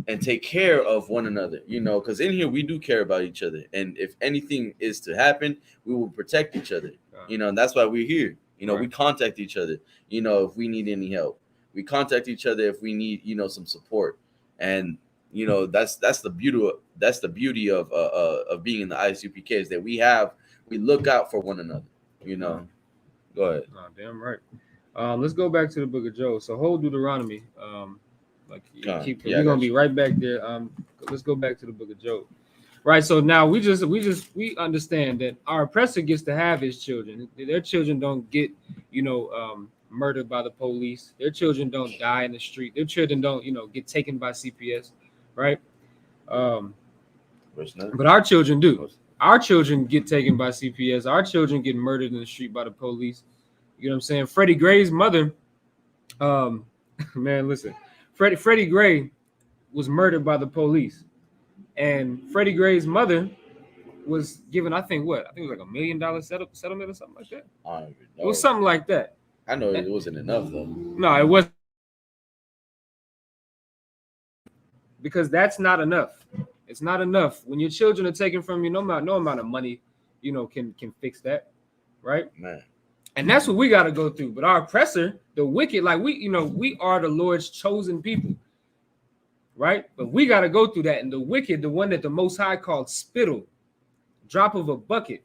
and take care of one another, because in here we do care about each other. And if anything is to happen, we will protect each other, and that's why we're here. We contact each other, if we need any help. We contact each other if we need, some support. And, that's the beauty of being in the ISUPK is that we look out for one another, Go ahead. Oh, damn right. Let's go back to the book of Job. So whole Deuteronomy, we're gonna be right back there. Let's go back to the book of Job. Right. So now we understand that our oppressor gets to have his children. Their children don't get, murdered by the police. Their children don't die in the street. Their children don't, get taken by CPS. Right. But our children do. Our children get taken by CPS. Our children get murdered in the street by the police. You know what I'm saying? Freddie Gray's mother, man, listen. Freddie Gray was murdered by the police, and Freddie Gray's mother was given, I think it was like $1 million settlement or something like that. I don't even know. It was something like that. I know it wasn't enough though. No, it wasn't, because that's not enough. It's not enough when your children are taken from you. No amount of money, can fix that, right? Man. And that's what we got to go through. But our oppressor, the wicked, like we are the Lord's chosen people, right? But we got to go through that. And the wicked, the one that the Most High called spittle, drop of a bucket,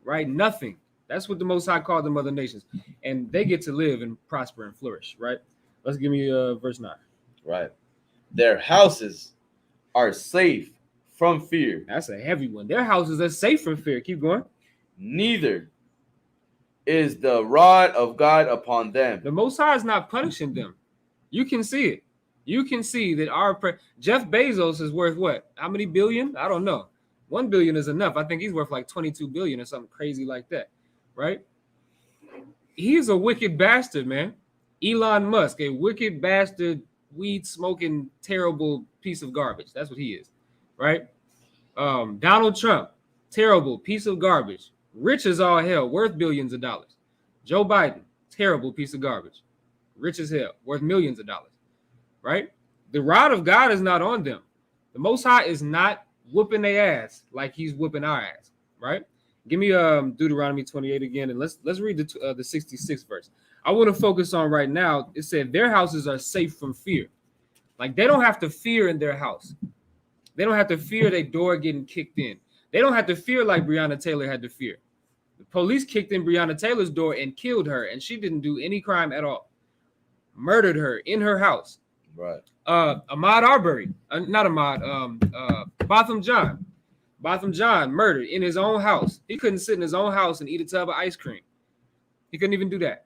right? Nothing. That's what the Most High called them other nations. And they get to live and prosper and flourish, right? Let's give me verse 9. Right. Their houses are safe from fear. That's a heavy one. Their houses are safe from fear. Keep going. Neither is the rod of God upon them. The Most High is not punishing them. You can see it. You can see that Jeff Bezos is worth what? How many billion? I don't know. 1 billion is enough. I think he's worth like 22 billion or something crazy like that, right? He's a wicked bastard, man. Elon Musk, a wicked bastard, weed smoking, terrible piece of garbage. That's what he is, right? Donald Trump, terrible piece of garbage. Rich as all hell, worth billions of dollars. Joe Biden, terrible piece of garbage. Rich as hell, worth millions of dollars. Right? The rod of God is not on them. The Most High is not whooping their ass like he's whooping our ass. Right? Give me Deuteronomy 28 again, and let's read the 66th verse. I want to focus on right now. It said their houses are safe from fear. Like they don't have to fear in their house. They don't have to fear their door getting kicked in. They don't have to fear like Breonna Taylor had to fear. The police kicked in Breonna Taylor's door and killed her, and she didn't do any crime at all. Murdered her in her house. Right. Ahmaud Arbery, Botham John. Botham John murdered in his own house. He couldn't sit in his own house and eat a tub of ice cream. He couldn't even do that.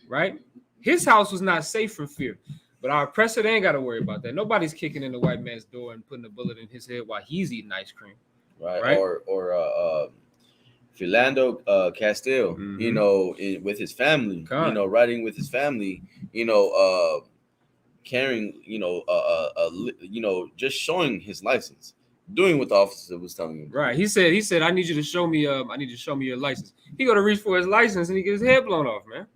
Right? His house was not safe from fear. But our oppressor, they ain't got to worry about that. Nobody's kicking in the white man's door and putting a bullet in his head while he's eating ice cream. Right. Or Philando Castile, with his family, riding with his family, carrying, just showing his license, doing what the officer was telling him. Right. He said, I need you to show me, your license. He go to reach for his license and he gets his head blown off, man.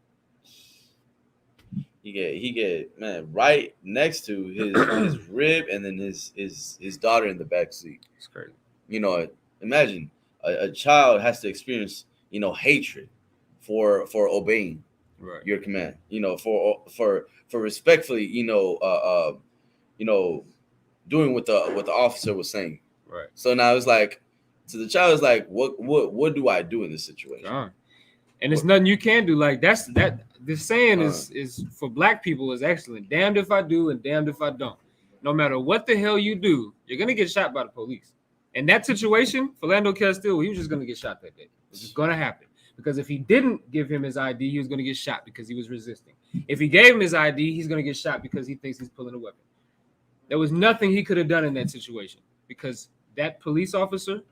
He get man right next to his rib, and then his daughter in the back seat. It's crazy. Imagine a child has to experience, hatred for obeying your command, for respectfully, doing what the officer was saying. Right. So now it's like, to the child, it's like, what do I do in this situation? And it's nothing you can do. Like the saying is for black people is excellent. Damned if I do and damned if I don't. no matter what the hell you do, you're gonna get shot by the police. In that situation, Philando Castile, he was just gonna get shot that day. It's just gonna happen. Because if he didn't give him his ID, he was gonna get shot because he was resisting. If he gave him his ID, he's gonna get shot because he thinks he's pulling a weapon. There was nothing he could have done in that situation because that police officer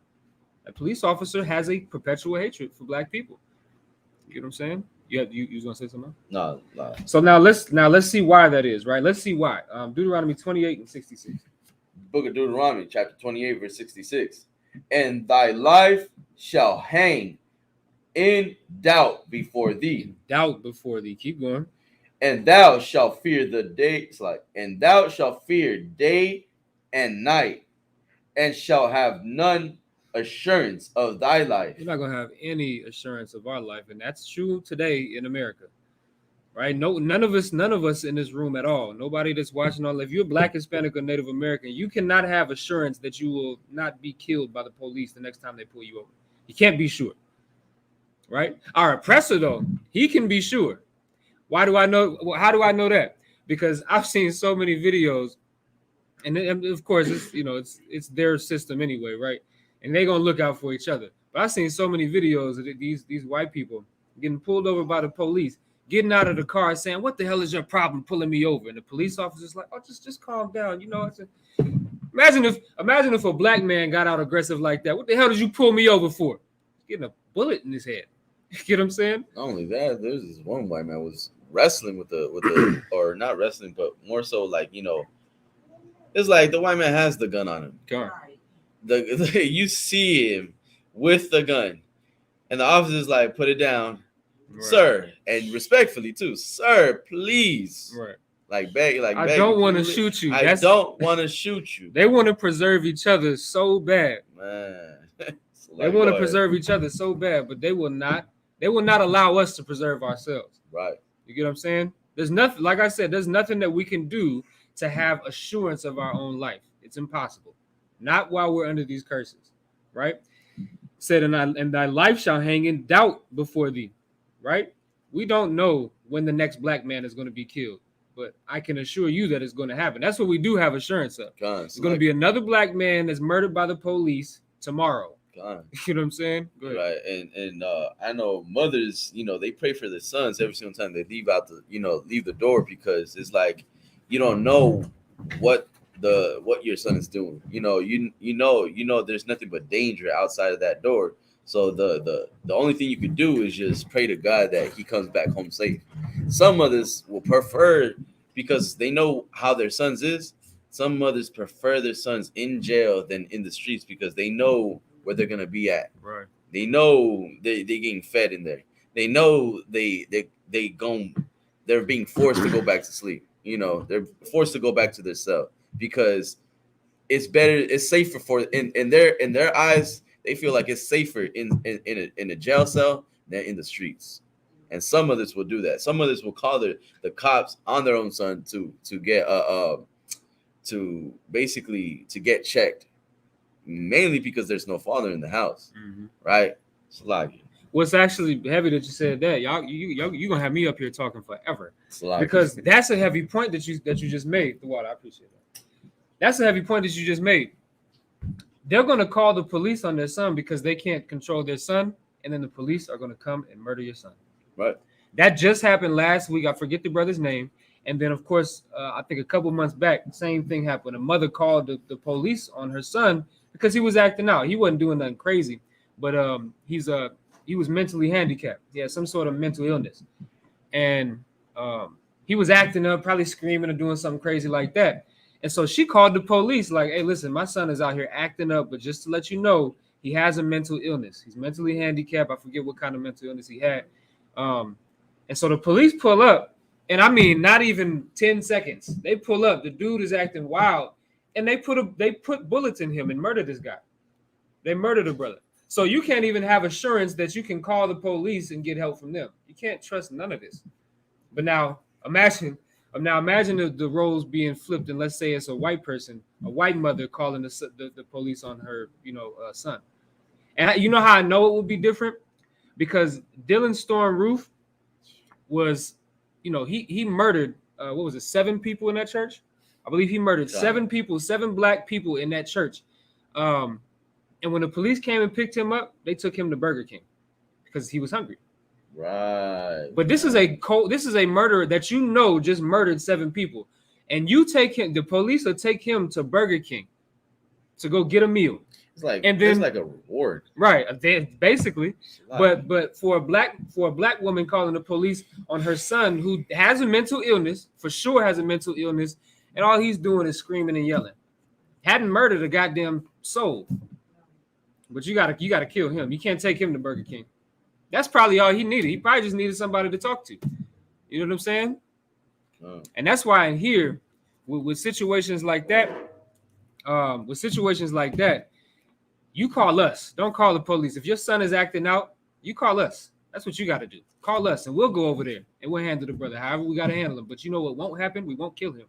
has a perpetual hatred for black people. You know what I'm saying? You was gonna say something? No. So now let's see why that is, right? Let's see why. Deuteronomy 28 and 66. Book of Deuteronomy, chapter 28, verse 66. And thy life shall hang in doubt before thee. Doubt before thee. Keep going. And thou shalt fear the day. It's like, and thou shalt fear day and night, and shall have none assurance of thy life. You're not gonna have any assurance of our life, and that's true today in America, right? No, none of us in this room at all. Nobody that's watching all. If you're Black, Hispanic, or Native American, you cannot have assurance that you will not be killed by the police the next time they pull you over. You can't be sure, right? Our oppressor, though, he can be sure. Why do I know? How do I know that? Because I've seen so many videos, and of course, it's their system anyway, right? And they're gonna look out for each other. But I've seen so many videos of these white people getting pulled over by the police, getting out of the car saying, "What the hell is your problem pulling me over?" And the police officer's like, "Oh, just calm down." Imagine if a black man got out aggressive like that. What the hell did you pull me over for? Getting a bullet in his head. You get what I'm saying? Not only that, there's this one white man was wrestling with the or not wrestling, but more so like, it's like the white man has the gun on him. Car. You see him with the gun, and the officer's like, "Put it down, right, sir," and respectfully too, "Sir, please." Right. I don't want to shoot you. I don't want to shoot you. They want to preserve each other so bad. Man. They want to preserve each other so bad, but they will not allow us to preserve ourselves. Right. You get what I'm saying? There's nothing, like I said, there's nothing that we can do to have assurance of our own life. It's impossible. Not while we're under these curses, right? Said, and thy life shall hang in doubt before thee, right? We don't know when the next black man is going to be killed, but I can assure you that it's going to happen. That's what we do have assurance of. It's going to be another black man that's murdered by the police tomorrow. You know what I'm saying? Right. And I know mothers, they pray for their sons every single time they leave the door, because it's like, you don't know what your son is doing. There's nothing but danger outside of that door. So the only thing you can do is just pray to God that he comes back home safe. Some mothers will prefer, because they know how their sons is. Some mothers prefer their sons in jail than in the streets, because they know where they're gonna be at. Right. They know they're getting fed in there. They know they're being forced to go back to sleep. They're forced to go back to their cell, because it's better, it's safer in their eyes. They feel like it's safer in a jail cell than in the streets. And some others will do that. Some others will call the cops on their own son to get to get checked, mainly because there's no father in the house. Mm-hmm. Right? It's like, what's actually heavy that you said that. You gonna have me up here talking forever, because that's a heavy point that you just made. The water, I appreciate that. That's a heavy point that you just made. They're gonna call the police on their son because they can't control their son, and then the police are gonna come and murder your son. Right. That just happened last week. I forget the brother's name. And then, of course, I think a couple months back, same thing happened. A mother called the police on her son because he was acting out. He wasn't doing nothing crazy, but he was mentally handicapped. He had some sort of mental illness, and he was acting up, probably screaming or doing something crazy like that. And so she called the police, like, "Hey, listen, my son is out here acting up, but just to let you know, he has a mental illness. He's mentally handicapped. I forget what kind of mental illness he had." And so the police pull up. And I mean, not even 10 seconds. They pull up. The dude is acting wild, and they put bullets in him and murdered this guy. They murdered a brother. So you can't even have assurance that you can call the police and get help from them. You can't trust none of this. But now imagine the roles being flipped, and let's say it's a white person, a white mother calling the police on her, son. And you know how I know it would be different? Because Dylan Storm Roof was, he murdered 7 people in that church. I believe he murdered God. 7 people, 7 black people in that church. And when the police came and picked him up, they took him to Burger King because he was hungry. Right. But this is a murderer that you know just murdered 7 people, and you take him. The police will take him to Burger King to go get a meal. It's like, and then it's like a reward, right? Basically, but for a black woman calling the police on her son who has a mental illness, for sure has a mental illness, and all he's doing is screaming and yelling, hadn't murdered a goddamn soul. But you gotta kill him. You can't take him to Burger King. That's probably all he needed. He probably just needed somebody to talk to. You know what I'm saying? And that's why in here, with situations like that, you call us. Don't call the police. If your son is acting out, you call us. That's what you got to do. Call us, and we'll go over there and we'll handle the brother. However, we got to handle him. But you know what won't happen? We won't kill him.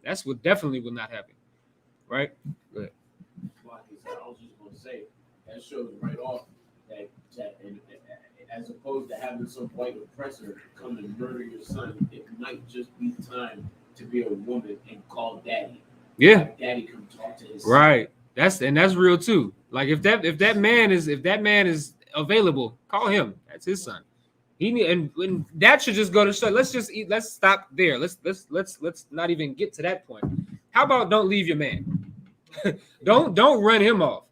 That's what definitely will not happen. Right? Go ahead. Well, I was just going to say that shows right off that as opposed to having some white oppressor come and murder your son, it might just be time to be a woman and call daddy. Yeah. Like daddy come talk to his right. Son. That's real too. Like if that man is available, call him. That's his son. He need, and that should just go to show. Let's stop there. Let's not even get to that point. How about don't leave your man? don't run him off.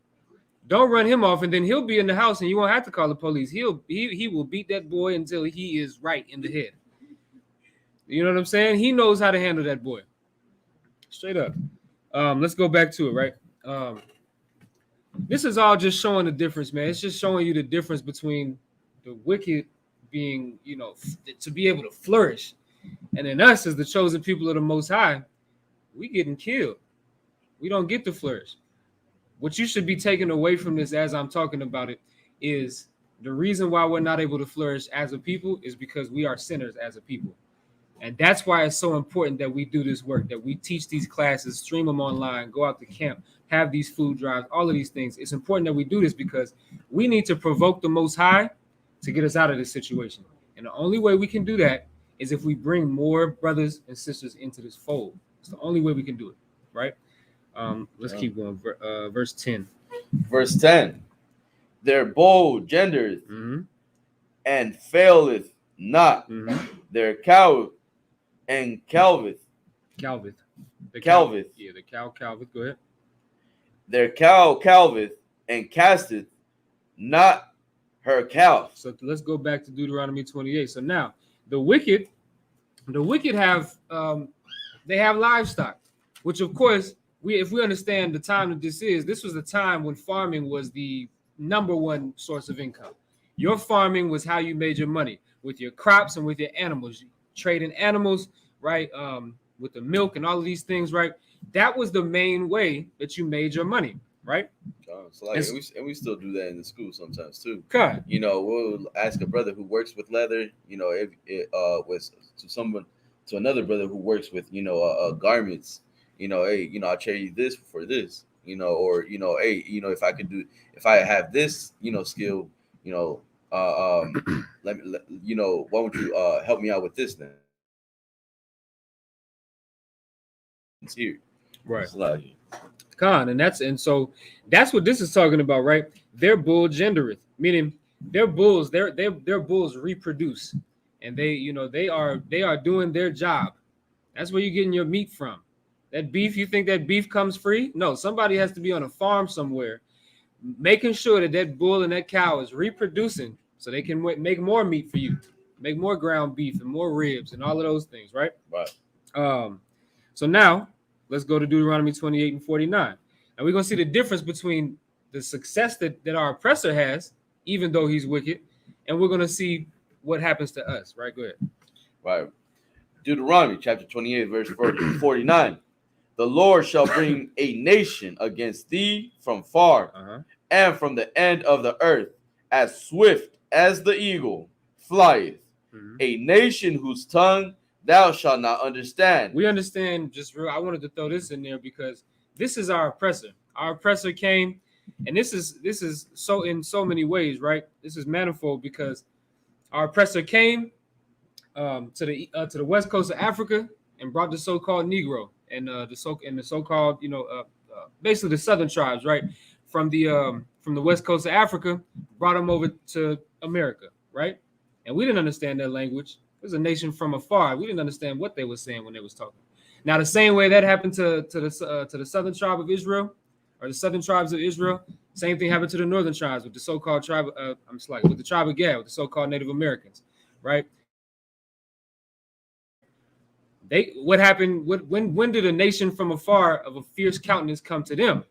Don't run him off, and then he'll be in the house, and you won't have to call the police. He will beat that boy until he is right in the head. You know what I'm saying? He knows how to handle that boy. Straight up. Let's go back to it, right? This is all just showing the difference, man. It's just showing you the difference between the wicked being, to be able to flourish, and then us as the chosen people of the Most High, we getting killed. We don't get to flourish. What you should be taking away from this as I'm talking about it is the reason why we're not able to flourish as a people is because we are sinners as a people. And that's why it's so important that we do this work, that we teach these classes, stream them online, go out to camp, have these food drives, all of these things. It's important that we do this because we need to provoke the Most High to get us out of this situation. And the only way we can do that is if we bring more brothers and sisters into this fold. It's the only way we can do it, right? Let's keep going. Verse 10. Verse 10. Their bow gendereth and faileth not. Their cow and calveth. Calveth. The calveth. Yeah, the cow calveth. Go ahead. Their cow calveth and casteth not her calf. So let's go back to Deuteronomy 28. So now the wicked have they have livestock, which of course if we understand the time that this was the time when farming was the number one source of income. Your farming was how you made your money with your crops and with your animals, trading animals, right? With the milk and all of these things, right? That was the main way that you made your money, right? So like, and we still do that in the school sometimes too. God. We'll ask a brother who works with leather, if it was to another brother who works with, garments. Hey, I'll trade you this for this, or hey, if I have this, skill, why don't you help me out with this then? It's here, right? Con, and so that's what this is talking about, right? Their bull gendereth, meaning their bulls reproduce, and they are doing their job. That's where you're getting your meat from. That beef, you think that beef comes free? No, somebody has to be on a farm somewhere, making sure that bull and that cow is reproducing so they can make more meat for you, make more ground beef and more ribs and all of those things, right? Right. So now let's go to Deuteronomy 28 and 49. And we're going to see the difference between the success that our oppressor has, even though he's wicked, and we're going to see what happens to us, right? Go ahead. Right. Deuteronomy chapter 28, verse 49. The Lord shall bring a nation against thee from far and from the end of the earth, as swift as the eagle flieth. A nation whose tongue thou shalt not understand. We understand I wanted to throw this in there because this is our oppressor. Our oppressor came, and this is so in so many ways, right? This is manifold because our oppressor came to the west coast of Africa and brought the so-called Negro. and the so-called basically the southern tribes, right, from the west coast of Africa, brought them over to America, right? And we didn't understand their language. It was a nation from afar. We didn't understand what they were saying when they was talking. Now, the same way that happened to the southern tribe of Israel, or the southern tribes of Israel, same thing happened to the northern tribes with the so-called tribe. With the tribe of Gad, with the so-called Native Americans, right? What happened? When did a nation from afar of a fierce countenance come to them?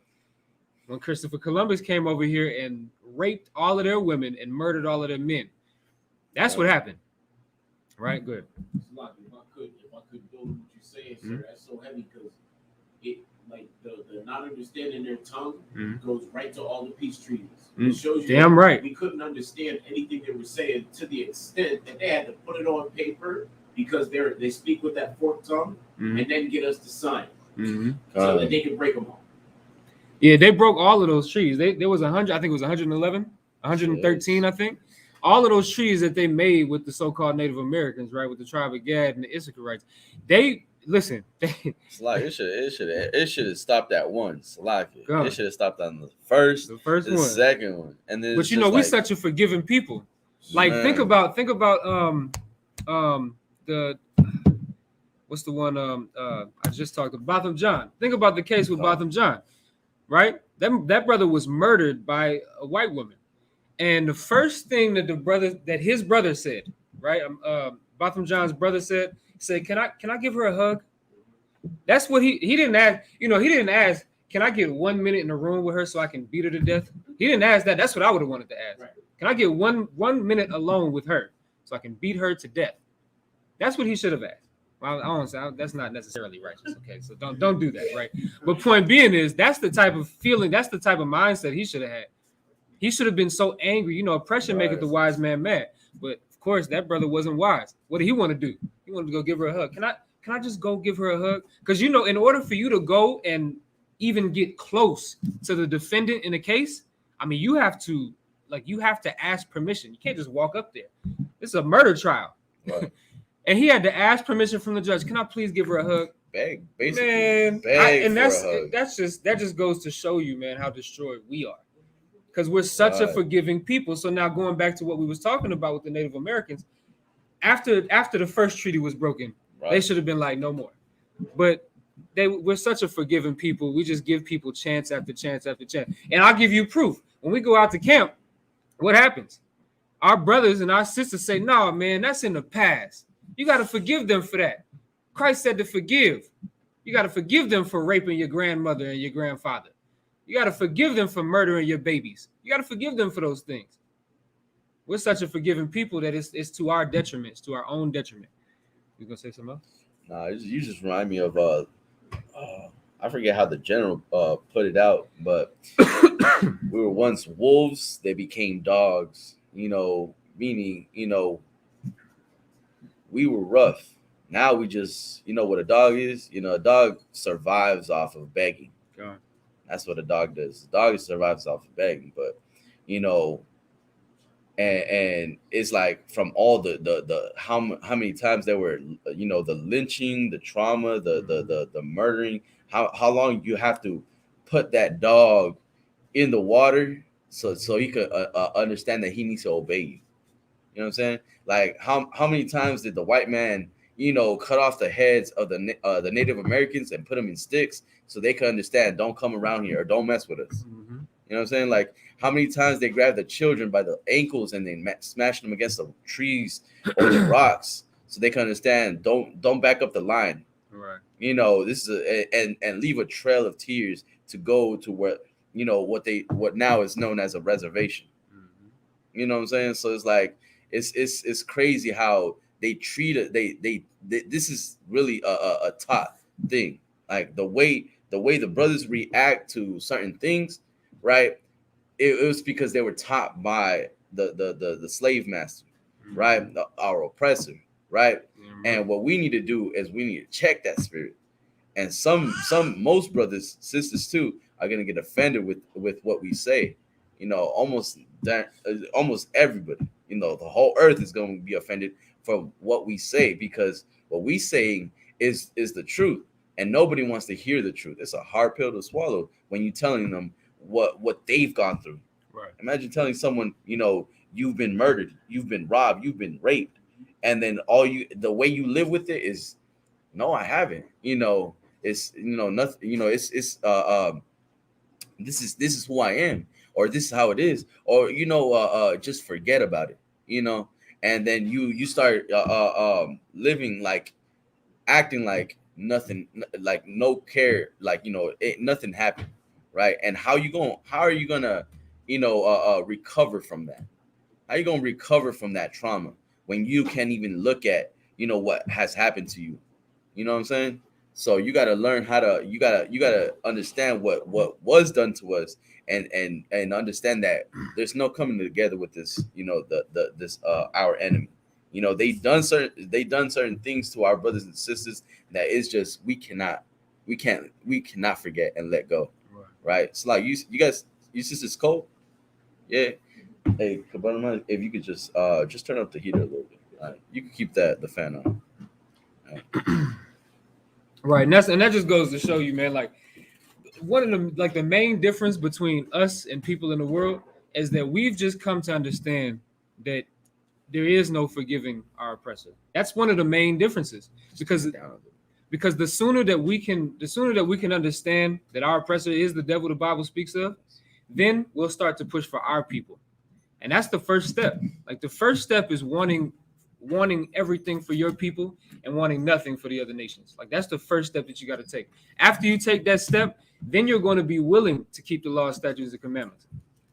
When Christopher Columbus came over here and raped all of their women and murdered all of their men. That's what happened. Right? Good. If I could build what you're saying, sir, that's so heavy because it like the not understanding their tongue goes right to all the peace treaties. It shows you damn right. We couldn't understand anything they were saying to the extent that they had to put it on paper because they speak with that forked tongue and then get us to sign so that they can break them all. Yeah, they broke all of those trees. There was 100, I think it was 111, 113, I think. All of those trees that they made with the so-called Native Americans, right, with the tribe of Gad and the Issacharites, it's like it should have stopped at once. It should have stopped on the first one, second one, and then. But we're such a forgiving people. Like think about the what's the one I just talked about, Botham John. Think about the case with Botham John, right? That brother was murdered by a white woman. And the first thing that his brother said, right? Botham John's brother said, "Can I give her a hug?" That's what he didn't ask. He didn't ask, "Can I get 1 minute in the room with her so I can beat her to death?" He didn't ask that. That's what I would have wanted to ask. Right. Can I get one minute alone with her so I can beat her to death? That's what he should have asked. Well, I don't say that's not necessarily righteous. Okay, so don't do that, right? But point being is that's the type of feeling, that's the type of mindset he should have had. He should have been so angry. Oppression maketh the wise man mad. But of course, that brother wasn't wise. What did he want to do? He wanted to go give her a hug. Can I just go give her a hug? Because in order for you to go and even get close to the defendant in a case, I mean, you have to ask permission. You can't just walk up there. This is a murder trial. Right. And he had to ask permission from the judge. Can I please give her a hug? Beg, basically. Man, that just goes to show you, man, how destroyed we are. Because we're such a forgiving people. So now going back to what we was talking about with the Native Americans, after the first treaty was broken, they should have been like, no more. But we're such a forgiving people. We just give people chance after chance after chance. And I'll give you proof. When we go out to camp, what happens? Our brothers and our sisters say, no, man, that's in the past. You got to forgive them for that. Christ said to forgive. You got to forgive them for raping your grandmother and your grandfather. You got to forgive them for murdering your babies. You got to forgive them for those things. We're such a forgiving people that it's to our detriment, it's to our own detriment. You gonna say something else? Nah, you just remind me of I forget how the general put it out, but we were once wolves, they became dogs. Meaning, we were rough. Now we just, what a dog is. A dog survives off of begging. God. That's what a dog does. The dog survives off of begging, but and it's like from all the how many times there were, the lynching, the trauma, the murdering. How long you have to put that dog in the water so he could understand that he needs to obey you. You know what I'm saying? Like how many times did the white man, cut off the heads of the Native Americans and put them in sticks so they could understand, don't come around here or don't mess with us. Mm-hmm. You know what I'm saying? Like how many times they grabbed the children by the ankles and they smashed them against the trees or the rocks so they can understand, don't back up the line. Right. This is and leave a trail of tears to go to where, what now is known as a reservation. Mm-hmm. You know what I'm saying? So it's like, it's crazy how they treat it. They this is really a top thing. Like the way the brothers react to certain things, right? It was because they were taught by the slave master, mm-hmm. right? Our oppressor, right? Mm-hmm. And what we need to do is we need to check that spirit. And most brothers, sisters too, are gonna get offended with what we say. Almost everybody. The whole earth is going to be offended from what we say because what we saying is the truth. and nobody wants to hear the truth. It's a hard pill to swallow when you're telling them what they've gone through. Right. Imagine telling someone, you've been murdered, you've been robbed, you've been raped, and then the way you live with it is, no, I haven't. It's nothing. It's this is who I am, or this is how it is, or just forget about it. And then you start living like, acting like nothing, like no care, like nothing happened, right? And how are you gonna recover from that? How are you gonna recover from that trauma when you can't even look at what has happened to you? You know what I'm saying? So you got to learn how to you got to understand what was done to us, and understand that there's no coming together with this, this our enemy. They done certain things to our brothers and sisters that is just we cannot forget and let go. Right? It's like you guys, your sister's cold. Yeah. Hey, Kabbalah, if you could just turn up the heater a little bit. You can keep the fan on. Right, and that just goes to show you, man, like one of the main difference between us and people in the world is that we've just come to understand that there is no forgiving our oppressor. That's one of the main differences, because the sooner that we can understand that our oppressor is the devil the Bible speaks of, then we'll start to push for our people. And that's the first step. Like the first step is wanting everything for your people and wanting nothing for the other nations. Like that's the first step that you got to take. After you take that step, then you're going to be willing to keep the laws, statutes, and commandments,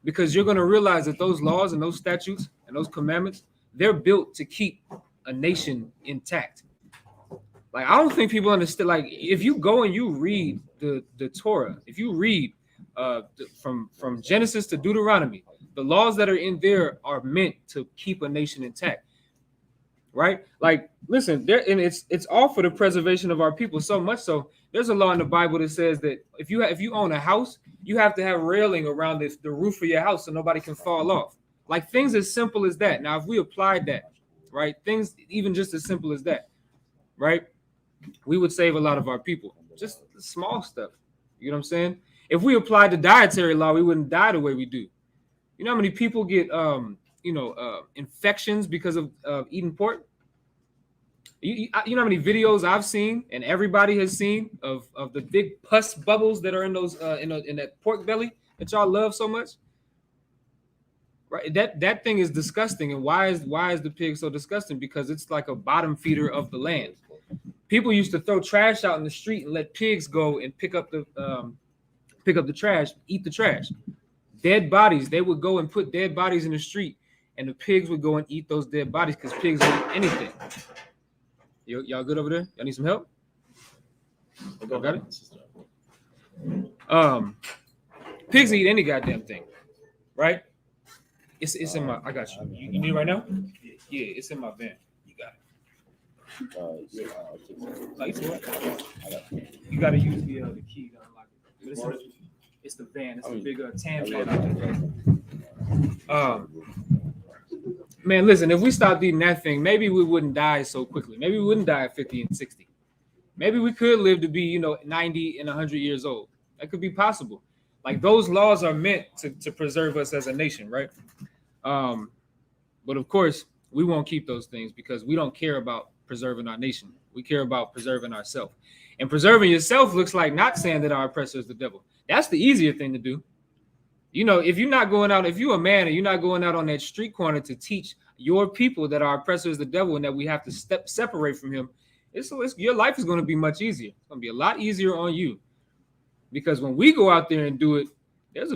because you're going to realize that those laws and those statutes and those commandments, they're built to keep a nation intact. Like I don't think people understand. Like if you go and you read the Torah, if you read from Genesis to Deuteronomy, the laws that are in there are meant to keep a nation intact. Right? Like, listen, and it's all for the preservation of our people. So much so, there's a law in the Bible that says that if you own a house, you have to have railing around the roof of your house so nobody can fall off. Like things as simple as that. Now, if we applied that, right, things even just as simple as that, right, we would save a lot of our people. Just the small stuff. You know what I'm saying? If we applied the dietary law, we wouldn't die the way we do. You know how many people get infections because of eating pork? You know how many videos I've seen and everybody has seen of the big pus bubbles that are in those in that pork belly that y'all love so much? Right, that thing is disgusting. And why is the pig so disgusting? Because it's like a bottom feeder of the land. People used to throw trash out in the street and let pigs go and pick up the trash, eat the trash. Dead bodies, they would go and put dead bodies in the street, and the pigs would go and eat those dead bodies because pigs will eat anything. Y'all good over there? Y'all need some help? Y'all got it? Pigs eat any goddamn thing, right? It's in my. I got you. You need it right now? Yeah, it's in my van. You got it. You got to use the key to unlock it. It's the van. It's a big tan van. Man, listen, if we stopped eating that thing, maybe we wouldn't die so quickly. Maybe we wouldn't die at 50 and 60. Maybe we could live to be, 90 and 100 years old. That could be possible. Like those laws are meant to preserve us as a nation, right? But of course, we won't keep those things because we don't care about preserving our nation. We care about preserving ourselves. And preserving yourself looks like not saying that our oppressor is the devil. That's the easier thing to do. If you're not going out, if you're a man and you're not going out on that street corner to teach your people that our oppressor is the devil and that we have to separate from him, your life is going to be much easier. It's going to be a lot easier on you. Because when we go out there and do it,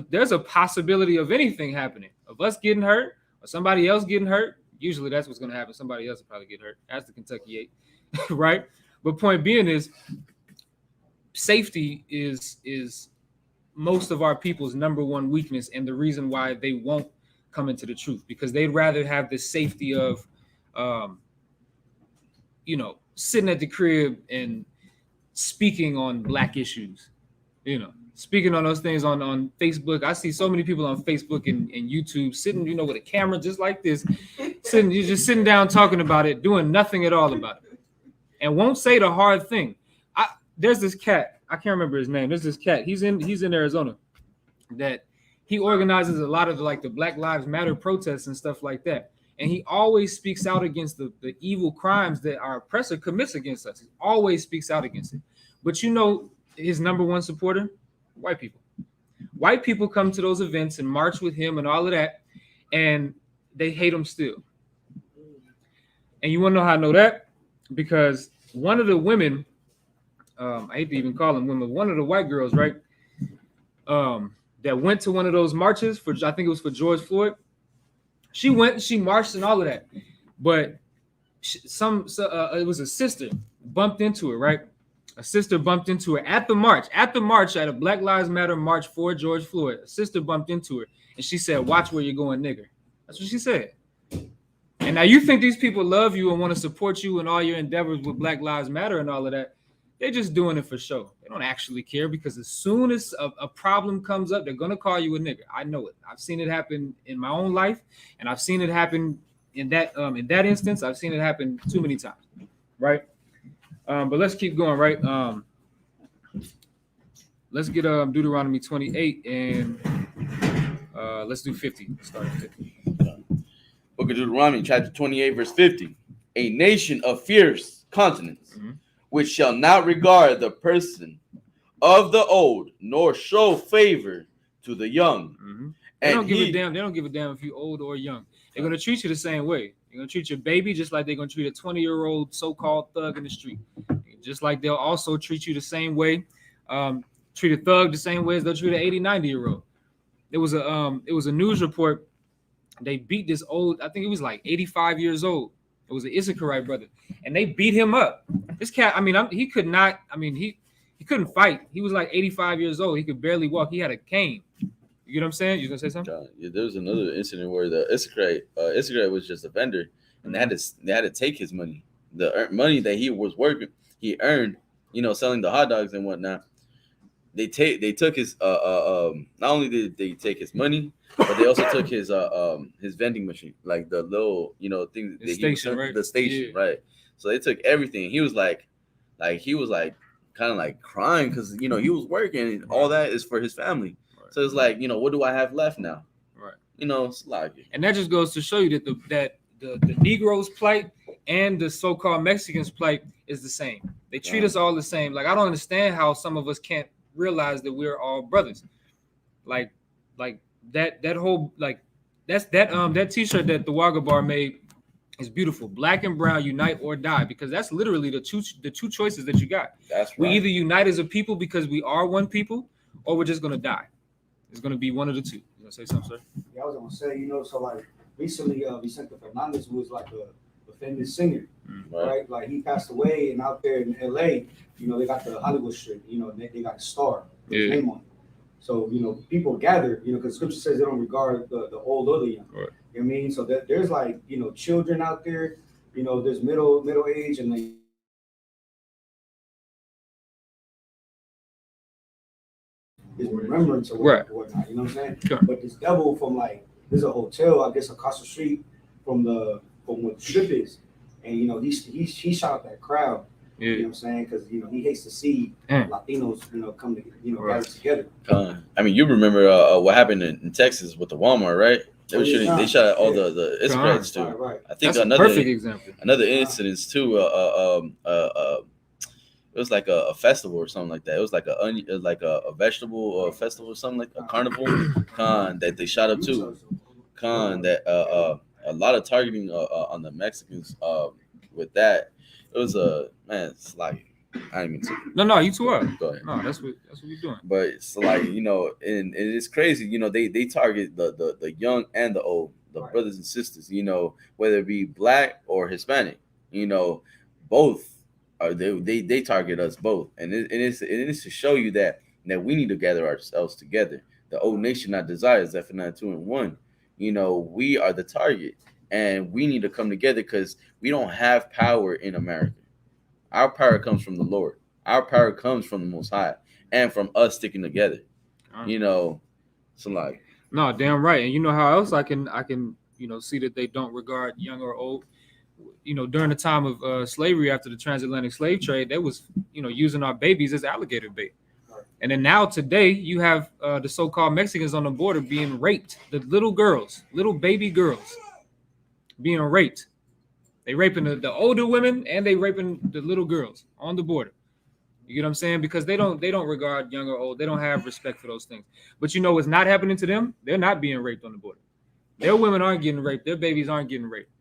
there's a possibility of anything happening, of us getting hurt or somebody else getting hurt. Usually that's what's going to happen. Somebody else will probably get hurt. That's the Kentucky 8, right? But point being is safety is most of our people's number one weakness and the reason why they won't come into the truth, because they'd rather have the safety of, sitting at the crib and speaking on black issues, speaking on those things on Facebook. I see so many people on Facebook and YouTube sitting, with a camera just like this, you're just sitting down talking about it, doing nothing at all about it, and won't say the hard thing. there's this cat. I can't remember his name. There's this cat. He's in Arizona. That he organizes a lot of like the Black Lives Matter protests and stuff like that. And he always speaks out against the evil crimes that our oppressor commits against us. He always speaks out against it. But you know, his number one supporter, white people. White people come to those events and march with him and all of that, and they hate him still. And you want to know how I know that? Because one of the women, I hate to even call them women, one of the white girls, right? That went to one of those marches for, I think it was for George Floyd. She went, she marched and all of that, but it was a sister bumped into her, right? A sister bumped into her at the march, at a Black Lives Matter march for George Floyd. A sister bumped into her, and she said, "Watch where you're going, nigger." That's what she said. And now you think these people love you and want to support you in all your endeavors with Black Lives Matter and all of that. They're just doing it for show. They don't actually care, because as soon as a problem comes up, they're going to call you a nigger. I know it. I've seen it happen in my own life, and I've seen it happen in that instance. I've seen it happen too many times, right? But let's keep going, right? Let's get Deuteronomy 28 and let's do 50. Start at 50. Book of Deuteronomy, chapter 28, verse 50. A nation of fierce countenance, which shall not regard the person of the old, nor show favor to the young. They don't give a damn. They don't give a damn if you're old or young. They're gonna treat you the same way. They're gonna treat your baby just like they're gonna treat a 20-year-old so-called thug in the street. Just like they'll also treat you the same way. Treat a thug the same way as they'll treat an 80, 90-year-old. It was a news report. They beat this old, I think he was like 85 years old. It was an Issacharite brother, and they beat him up. This cat, he could not. He couldn't fight. He was like 85 years old. He could barely walk. He had a cane. You know what I'm saying? You gonna say something? Yeah, there was another incident where the Issacharite was just a vendor, and they had to take his money, the money that he was working, he earned, selling the hot dogs and whatnot. They took his not only did they take his money, but they also took his vending machine, like the little thing, the station, right? The station, yeah. Right? So they took everything. He was like kind of like crying because he was working, and all that is for his family. Right. So it's like, what do I have left now? Right. It's like, and that just goes to show you that the Negroes' plight and the so-called Mexicans' plight is the same. They treat us all the same. Like, I don't understand how some of us can't realize that we're all brothers. Like that whole, like, that t-shirt that the Wagga Bar made is beautiful. Black and brown, unite or die, because that's literally the two choices that you got. That's right. We either unite as a people because we are one people, or we're just gonna die. It's gonna be one of the two. You gonna say something, sir? Yeah, I was gonna say, so like recently, Vicente Fernandez, who was like a famous singer, right? Like, he passed away, and out there in LA, they got the Hollywood Strip, they got a star with his name on it. So, people gather, because Scripture says they don't regard the old or the young. Right. You know what I mean? So there's like, children out there, there's middle age, and like, is remembrance or whatnot, you know what I'm saying? Sure. But this devil from, like, there's a hotel, I guess, across the street from what the strip is, and he shot out that crowd. Yeah. You know what I'm saying? Because he hates to see Latinos come to gather together. You remember what happened in Texas with the Walmart, right? They were shooting. They shot at all the Israelites too. Right. I think that's another perfect example. Another incident too. It was like a festival or something like that. It was like a vegetable festival or something, like a carnival that they shot up too. That a lot of targeting on the Mexicans with that. It was it's like, I didn't mean to. No, you too are. Go ahead. No, that's what we're doing. But it's like, and it's crazy, they target the young and the old, the brothers and sisters, whether it be black or Hispanic, both are they target us both. And it is to show you that we need to gather ourselves together. The old nation not desires, Zephaniah 2:1. We are the target. And we need to come together because we don't have power in America. Our power comes from the Lord. Our power comes from the Most High and from us sticking together. So like, no, damn right. And you know how else I can see that they don't regard young or old. during the time of slavery after the transatlantic slave trade, they was, using our babies as alligator bait. And then now today you have the so-called Mexicans on the border being raped. The little girls, little baby girls being raped. They raping the older women and they raping the little girls on the border. You get what I'm saying? Because they don't regard young or old. They don't have respect for those things. But you know what's not happening to them? They're not being raped on the border. Their women aren't getting raped. Their babies aren't getting raped.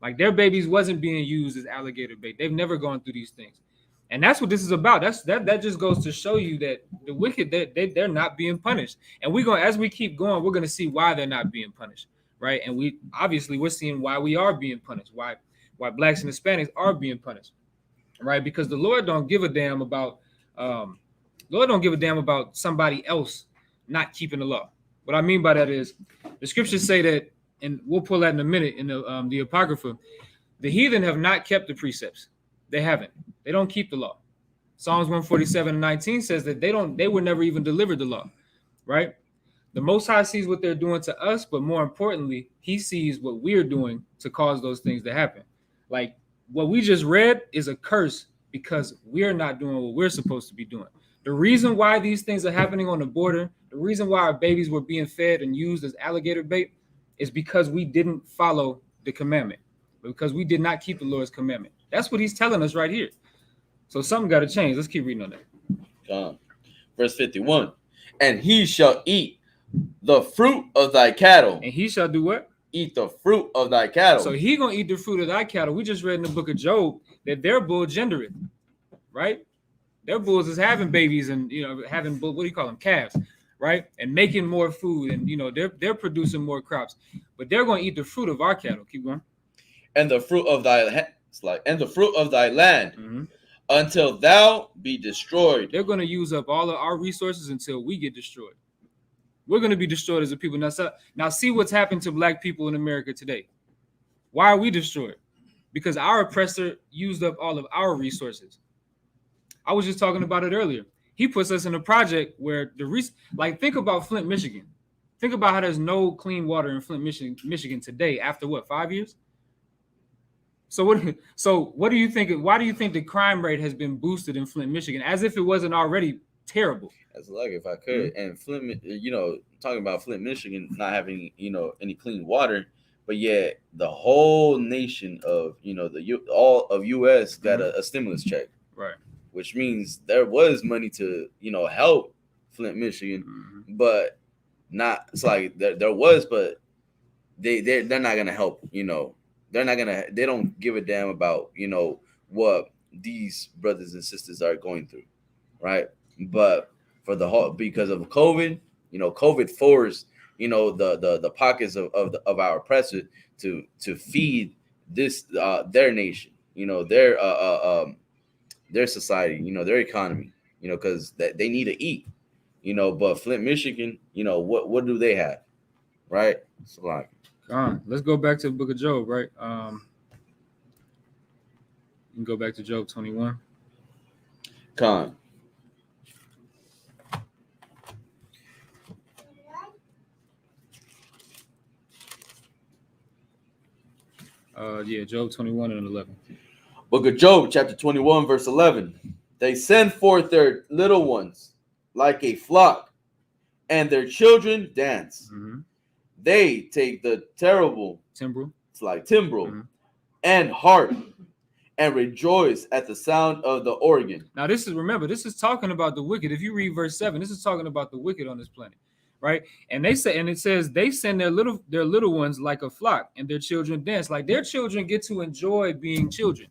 Like their babies wasn't being used as alligator bait. They've never gone through these things. And that's what this is about. That just goes to show you that the wicked, they're not being punished. And as we keep going, we're gonna see why they're not being punished, right? And we're seeing why we are being punished, why blacks and Hispanics are being punished, right? Because the Lord don't give a damn about somebody else not keeping the law. What I mean by that is the scriptures say that, and we'll pull that in a minute in the Apocrypha, the heathen have not kept the precepts. They haven't. They don't keep the law. Psalms 147:19 says that they were never even delivered the law, right? The Most High sees what they're doing to us, but more importantly, he sees what we're doing to cause those things to happen. Like what we just read is a curse because we're not doing what we're supposed to be doing. The reason why these things are happening on the border, the reason why our babies were being fed and used as alligator bait is because we didn't follow the commandment, because we did not keep the Lord's commandment. That's what he's telling us right here. So something got to change. Let's keep reading on that. Verse 51. And he shall eat the fruit of thy cattle. And he shall do what? Eat the fruit of thy cattle. So he going to eat the fruit of thy cattle. We just read in the book of Job that their bull gendereth, right? Their bulls is having babies and, having, what do you call them? Calves, right? And making more food and, they're producing more crops. But they're going to eat the fruit of our cattle. Keep going. And the fruit of thy land. Mm-hmm. Until thou be destroyed. They're going to use up all of our resources until we get destroyed. We're going to be destroyed as a people. Now see what's happened to black people in America today. Why are we destroyed? Because our oppressor used up all of our resources. I was just talking about it earlier. He puts us in a project where think about Flint, Michigan. Think about how there's no clean water in Flint, Michigan today after 5 years? So what do you think? Why do you think the crime rate has been boosted in Flint, Michigan, as if it wasn't already terrible? As like if I could, and Flint, talking about Flint, Michigan not having any clean water, but yet the whole nation of all of U.S. got a stimulus check, right? Which means there was money to help Flint, Michigan, but not. It's like there was, but they're not gonna help. They don't give a damn about, what these brothers and sisters are going through. Right. But because of COVID, COVID forced, the pockets of our oppressor to feed this, their nation, their society, their economy, because they need to eat, but Flint, Michigan, what do they have? Right. So like, let's go back to the book of Job, right? You can go back to Job 21. Job 21 and 11. Book of Job, chapter 21, verse 11. They send forth their little ones like a flock, and their children dance. Mm-hmm. They take the timbrel, it's like timbrel, and harp, and rejoice at the sound of the organ. Now this is talking about the wicked. If you read verse 7, this is talking about the wicked on this planet, right? And it says they send their little ones like a flock, and their children dance. Like their children get to enjoy being children.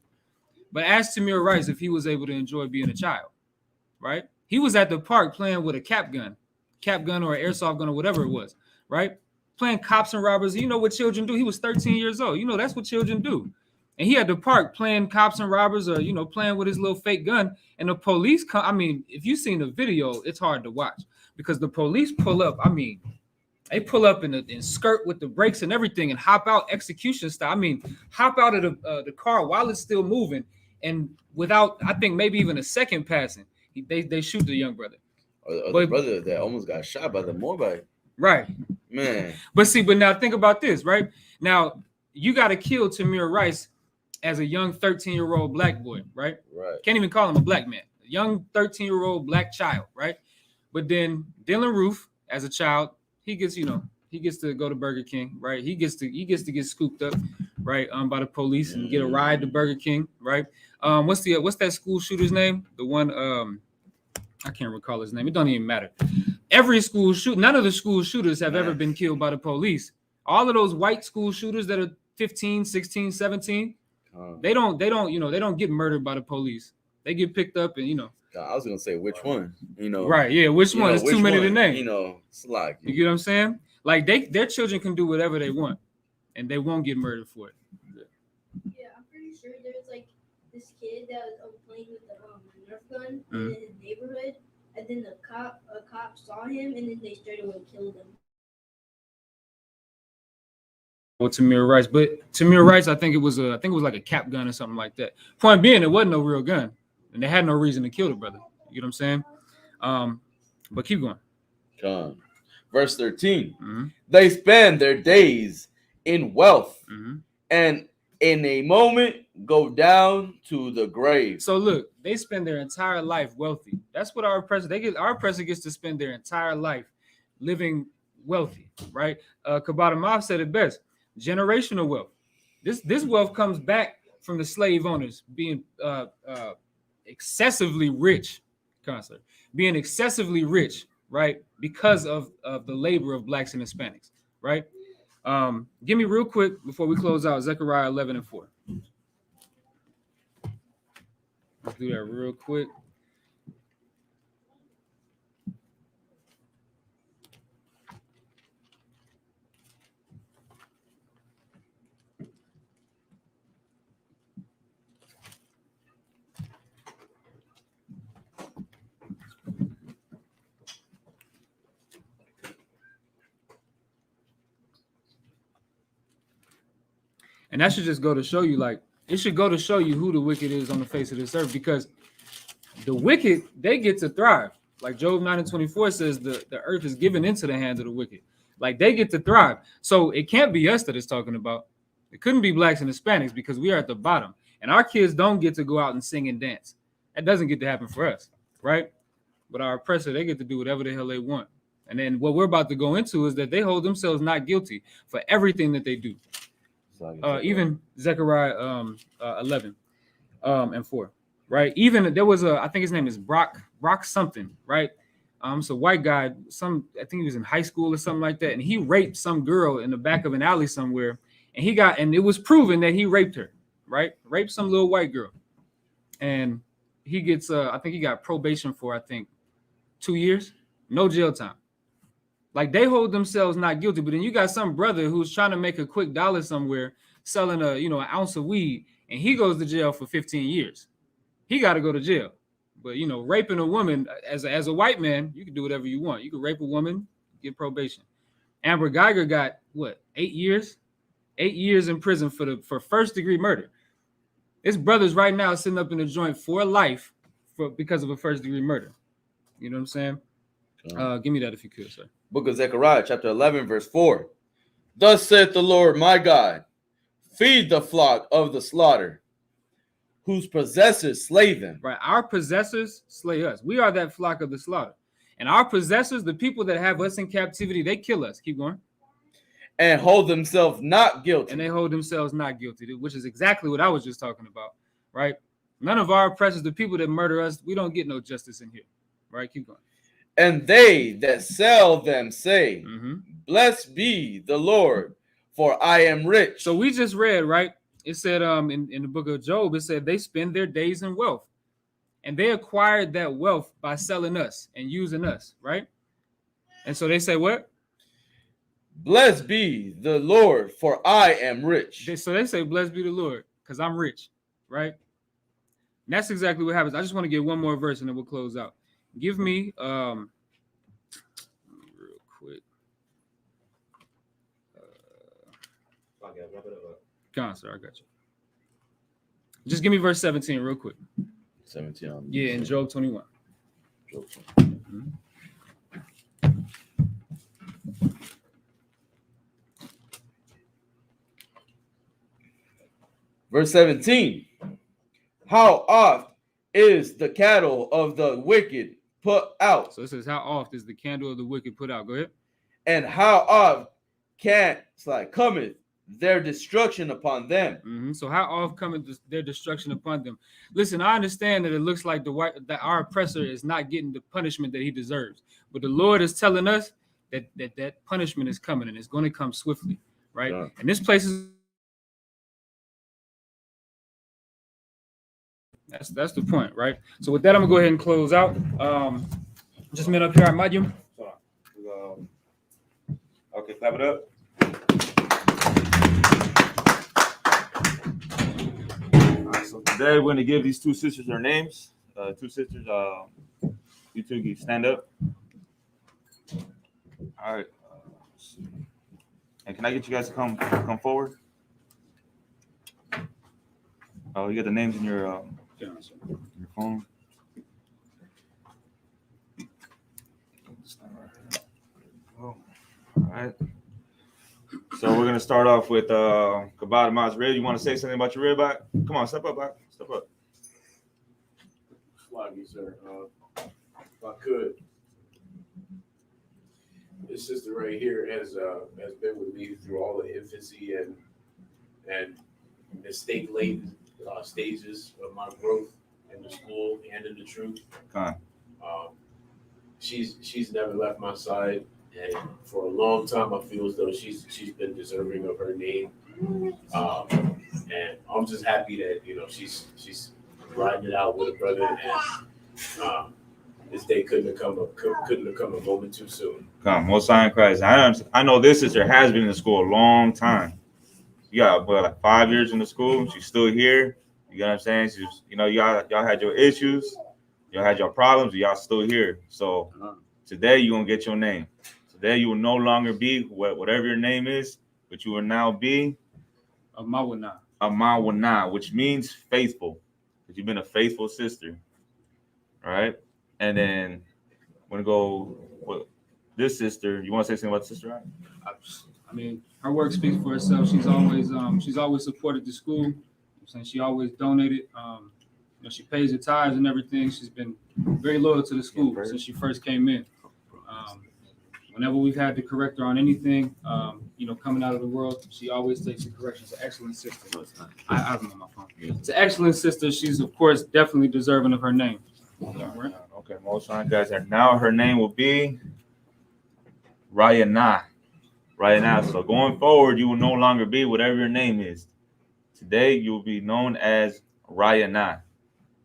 But ask Tamir Rice if he was able to enjoy being a child, right? He was at the park playing with a cap gun or an airsoft gun or whatever it was, right? Playing cops and robbers. You know what children do? He was 13 years old. That's what children do. And he had the park playing cops and robbers or, playing with his little fake gun. And the police come. I mean, if you've seen the video, it's hard to watch because the police pull up. I mean, they pull up in skirt with the brakes and everything and hop out execution style. I mean, hop out of the car while it's still moving. And without, I think, maybe even a second passing, they shoot the young brother. Or the brother that almost got shot by the Moabite. Right. Man. But now think about this, right? Now, you got to kill Tamir Rice as a young 13-year-old black boy, right? Right. Can't even call him a black man. A young 13-year-old black child, right? But then Dylan Roof, as a child, he gets to go to Burger King, right? He gets to get scooped up, right, by the police and get a ride to Burger King, right? What's that school shooter's name? The one I can't recall his name. It don't even matter. None of the school shooters have ever been killed by the police. All of those white school shooters that are 15, 16, 17, they don't get murdered by the police. They get picked up and I was gonna say which one, Right, yeah, which one? It's too many to name. It's like you get what I'm saying? Like their children can do whatever they want, and they won't get murdered for it. Yeah, I'm pretty sure there's like this kid that was playing with the Nerf gun in his neighborhood, and then a cop saw him, and then they straight away killed him. Well, Tamir Rice, but Tamir Rice, I think it was like a cap gun or something like that. Point being, it wasn't no real gun, and they had no reason to kill the brother. You know what I'm saying? But keep going. Verse 13. They spend their days in wealth, and in a moment go down to the grave. So look, they spend their entire life wealthy. That's what our oppressor gets to spend their entire life living wealthy, right? Kabbalah Mav said it best: generational wealth. This wealth comes back from the slave owners being excessively rich, constantly being excessively rich, right? Because of the labor of blacks and Hispanics, right? Give me real quick before we close out Zechariah 11:4. Let's do that real quick. And that should just go to show you, like, it should go to show you who the wicked is on the face of this earth, because the wicked, they get to thrive. Like Job 9:24 says, the earth is given into the hand of the wicked. Like, they get to thrive. So it can't be us that it's talking about. It couldn't be blacks and Hispanics, because we are at the bottom. And our kids don't get to go out and sing and dance. That doesn't get to happen for us, right? But our oppressor, they get to do whatever the hell they want. And then what we're about to go into is that they hold themselves not guilty for everything that they do. Even Zechariah 11 and 4, right? Even there was I think his name is Brock something, right? So white guy, I think he was in high school or something like that, and he raped some girl in the back of an alley somewhere, and it was proven that he raped her, right? Raped some little white girl, and he gets I think he got probation for 2 years, no jail time. Like, they hold themselves not guilty, but then you got some brother who's trying to make a quick dollar somewhere selling an ounce of weed, and he goes to jail for 15 years. He got to go to jail. But raping a woman as a white man, you can do whatever you want. You can rape a woman, get probation. Amber Geiger got 8 years? 8 years in prison for first degree murder. This brother's right now sitting up in a joint for life because of a first degree murder. You know what I'm saying? Give me that if you could, sir. Book of Zechariah, chapter 11, verse 4. Thus saith the Lord my God, feed the flock of the slaughter, whose possessors slay them. Right, our possessors slay us. We are that flock of the slaughter. And our possessors, the people that have us in captivity, they kill us. Keep going. And hold themselves not guilty. And they hold themselves not guilty, which is exactly what I was just talking about, right? None of our oppressors, the people that murder us, we don't get no justice in here, right? Keep going. And they that sell them say, blessed be the Lord, for I am rich. So we just read, right? It said in the book of Job, it said they spend their days in wealth. And they acquired that wealth by selling us and using us, right? And so they say what? Blessed be the Lord, for I am rich. So they say, blessed be the Lord, because I'm rich, right? And that's exactly what happens. I just want to get one more verse and then we'll close out. Give me real quick. Come on, sir, I got you. Just give me verse 17 real quick. 17. Yeah, in Job 21. Job 21. Verse 17. How oft is the cattle of the wicked put out? So it says, how oft is the candle of the wicked put out? Go ahead. And how oft cometh their destruction upon them? So how oft cometh their destruction upon them? Listen, I understand that it looks like that our oppressor is not getting the punishment that he deserves, but the Lord is telling us that punishment is coming, and it's going to come swiftly, right? Yeah. And this place is. That's the point, right? So with that, I'm gonna go ahead and close out. Just a minute up here at Medium. Okay, clap it up. All right, so today we're gonna give these two sisters their names. Two sisters, you two can stand up. All right. And can I get you guys to come forward? Oh, you got the names in your phone. Oh, all right. So we're gonna start off with Kabad Masrid. You want to say something about your rib? Come on, step up, back. Step up. Sloggy, sir. If I could, this sister right here has been with me through all the infancy and mistake-laden stages of my growth in the school and in the truth. She's never left my side, and for a long time I feel as though she's been deserving of her name. And I'm just happy that she's riding it out with a brother, and this day couldn't have come a moment too soon. Most High in Christ. I know this sister has been in the school a long time. You got like 5 years in the school. She's still here. You know what I'm saying? She's, y'all had your issues, y'all had your problems, y'all still here. So today you're gonna get your name. Today you will no longer be whatever your name is, but you will now be Amawana, which means faithful, because you've been a faithful sister. All right. And then I'm gonna go with this sister. You want to say something about the sister? Right? I mean, her work speaks for itself. She's always supported the school. She always donated. She pays her tithes and everything. She's been very loyal to the school since she first came in. Whenever we've had to correct her on anything, coming out of the world, she always takes the correction. She's an excellent sister. I have them on my phone. It's an excellent sister. She's, of course, definitely deserving of her name. Right? Okay, most High guys. And now her name will be Rayana. So going forward, you will no longer be whatever your name is. Today, you will be known as Rayana.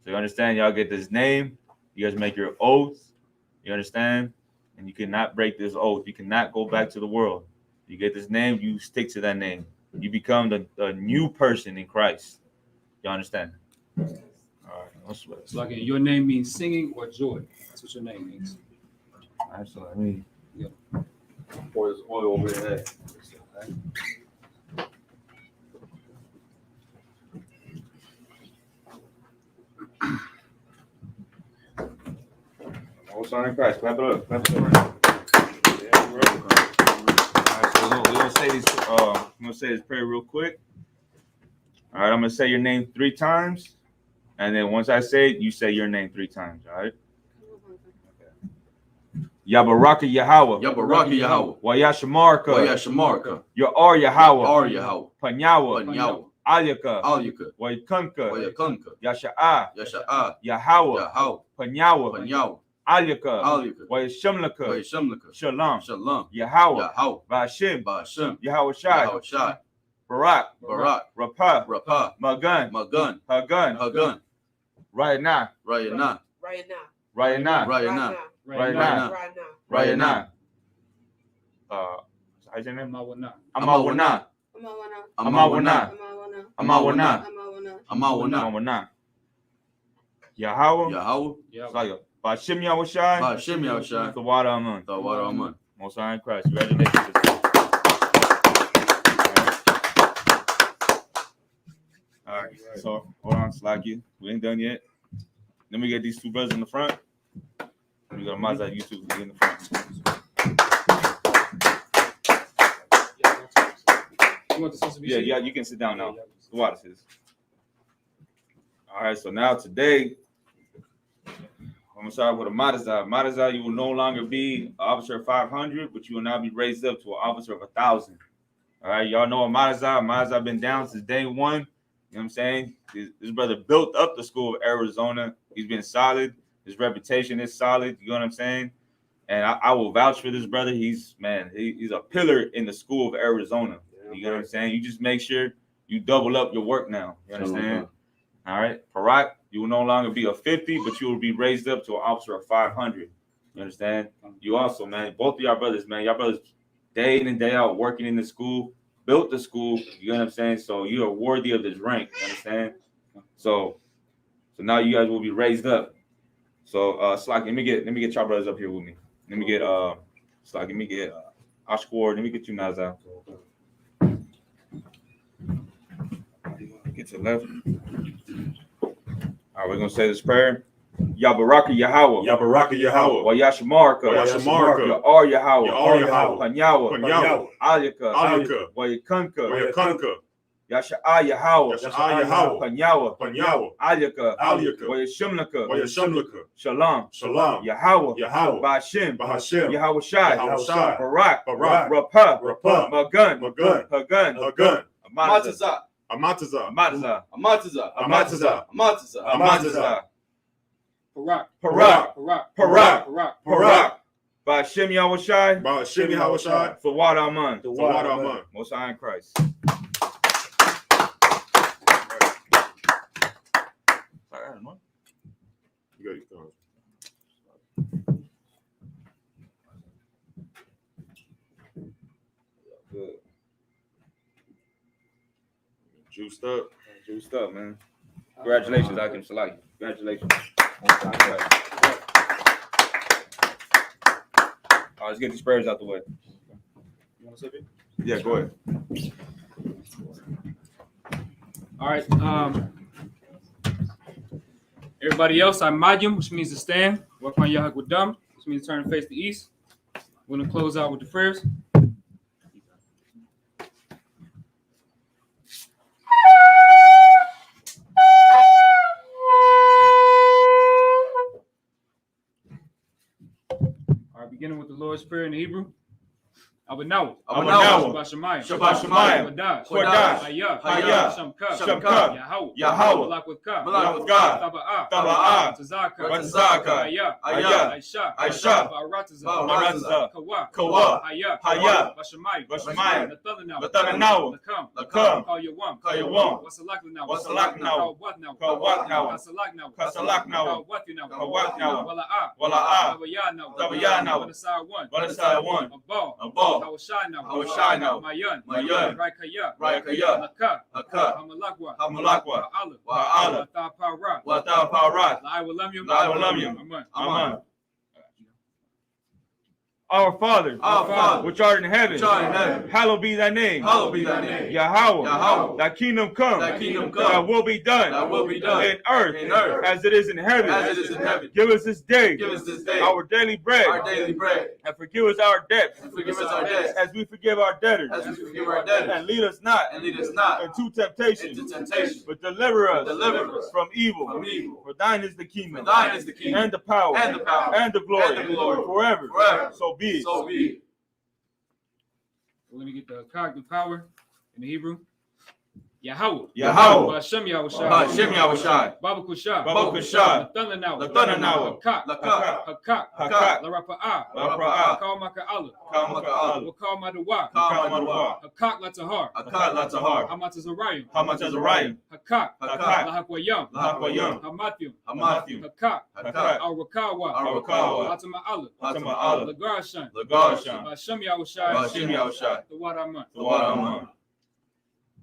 So you understand? Y'all get this name. You guys make your oath. You understand? And you cannot break this oath. You cannot go back to the world. You get this name. You stick to that name. You become the new person in Christ. You understand? All right. It's like your name means singing or joy. That's what your name means. All right. So let me pour this oil over your head. Most High in Christ. Clap it up. Clap it up. Yeah, bro. All right, so we're gonna say this prayer real quick. All right, I'm gonna say your name 3 times, and then once I say it, you say your name 3 times. All right. Yabaraka Yahweh. Yabaraka Yahweh. Wayashamarka. Wayashamarka. Ya'ar Yahweh. Ar Yahweh. Panyawa. Panyawa. Alyaka. Alyaka. Waykunka. Wayakunka. Yasha'a. Yasha'a. Yahweh. Yahweh. Panyawa. Panyawa. Alyaka. Alyaka. Wayashamlaka. Wayashamlaka. Shalom. Shalom. Yahweh. Yahweh. Bashim. Bashim. Yahweh Shai. Yahweh Shai. Barak. Barak. Rapah. Rapah. Magun. Magun. Hagun. Hagun. Rayana. Rayana. Rayana. Rayana. Rayana. Rayana. How's your name? Amawana. Amawana. Amawana. Amawana. Amawana. Amawana. Yahweh. Yahweh. Sayo. Bashim Yahweh Shai. Bashim Yahweh Shai. The water Amun. The water Amun. Most High in Christ. Congratulations. All right. So hold on, Slacky. We ain't done yet. Then we get these 2 brothers in the front. We got Mazda YouTube in the front. You want the sister to be Yeah, you can sit down now. The water says. All right, so now today, I'm going to start with a Madazah. Madazah, you will no longer be an officer of 500, but you will now be raised up to an officer of 1,000. All right, y'all know a Madazah. Madazah been down since day one. You know what I'm saying? This brother built up the school of Arizona. He's been solid. His reputation is solid. You know what I'm saying? And I will vouch for this brother. He's a pillar in the school of Arizona. You know what I'm saying? You just make sure you double up your work now. You understand? All right. Parak, you will no longer be a 50, but you will be raised up to an officer of 500. You understand? You also, man, both of y'all brothers, man, y'all brothers day in and day out working in the school, built the school. You know what I'm saying? So you are worthy of this rank. You understand? So now you guys will be raised up. So Slack, let me get y'all brothers up here with me. Let me get Slack, let me get Ashkwar, let me get you Nazar. Get to the left. All right, we're gonna say this prayer. Yabaraka Yahweh. Yabaraka Yahweh. Wayashamarka. Wayashamarka. Ya'ar Yahweh. Ya'ar Yahweh. Panyawa. Panyawa. Alika. Alika. Wayakanka. Wayakanka. Yasha'a Yahweh. Yasha'a Yahweh. Panyawa. Panyawa. Alika. Alika. Wayashamlaka. Wayashamlaka. Shalom. Shalom. Yahweh. Yahweh. Ba'ashem. Bahashem. Yahweh Shai. Yahweh Shai. Barak. Barak. Rapah. Rapah. Magun. Magun. Hagun. Hagun. Amatazah. Amatazah. Amatazah. Amatazah. Amatazah. Amatazah. Amatazah. Parak. Parak. Parak. Parak. Parak. Parak. Ba'ashem Yahweh Shai. Ba'ashem Yahweh Shai. Fawad Aman. Fawad Aman. Most High in Christ. You got your thumbs. Good. Juiced up. Juiced up, man. Congratulations, Akim Salaki. Congratulations. All right, let's get these prayers out the way. You want to say it? Yeah, go ahead. All right. Everybody else, I'm Madyum, which means to stand. Wakwan Yahak Wadam, which means to turn and face the east. We're going to close out with the prayers. All right, beginning with the Lord's Prayer in the Hebrew. Abanaw. Abanaw. Shabbat Shemayim. Shabbat Shemayim. Kodash. Kodash. Hayah. Hayah. Shamkah. Shamkah. Yahweh. Yahweh. Malak with Ka. Malak with God. Taba'ah. Taba'ah. Tazaka. Tazaka. Hayah. Ayah. Aisha. Aisha. Ba'aratazah. Ba'aratazah. Kawa. Kawa. Hayah. Hayah. Bashamayim. Bashamayim. Nathanaw. Nathanaw. Lakam. Lakam. Call your one. Kayawam. Wasalaknaw. Wasalaknaw. Kawatnaw. Kawatnaw. Kasalaknaw. Kasalaknaw. Kawatnaw. Kawatnaw. Wala'ah. Wala'ah. Tabayanaw. Tabayanaw. Wanasai one. Wanasai one. Abal. Abal. Hawashinaw. Hawashinaw. Mayan. Mayan. Raikaya. Raikaya. Lakah. Lakah. Hamalakwa. Hamalakwa. Wa'ala. Wa'ala. Watapara. Wata Parat. La'awalamyum. La'awalamyum. Amen. Amen. Our Father, which art in heaven, hallowed be thy name. Hallowed be thy name. Yahweh, Yahweh. thy kingdom come. Thy kingdom come. Thy will be done. Thy will be done. In earth, as it is in heaven. As it is in heaven. Give us this day. Give us this day. Our daily bread. Our daily bread. And forgive us our debts. And forgive us our debts. As we forgive our debtors. As we forgive our debtors. And lead us not. And lead us not into temptation. into temptation. But deliver us. Deliver us from evil. from evil. For thine is the kingdom. For thine is the kingdom. And the power. And the power. And the glory. And the glory. Forever. Forever. So be it. So be it. We're going to get the cognitive power in the Hebrew. Yahweh. Yahweh. Bashem Yahushai. Hashem Yahushai. Baba Kushah. Baba Kushah. Nathanaw. Nathanaw. Hakak. Hakak. Hakak. Hakak. Larapa'ah. Larapa'ah. Kal Maka'ala. Kamaka'al. Wakal Madawa. Kamadwa. Hakak Latahar. Akad Latahar. Hamatazarayim. Hamatazarayim. Hakak. Hakak. Lahakwayam. Lahakwayam. Hamathium. Hamathium. Hakak. Hakak. Arwakawa. Arwakawa. Latama'ala. Latama'ala. Lagarshan. Lagarshan. Bashem Yahushai. Hashem Yahushai. The Wadaman. Wadaman.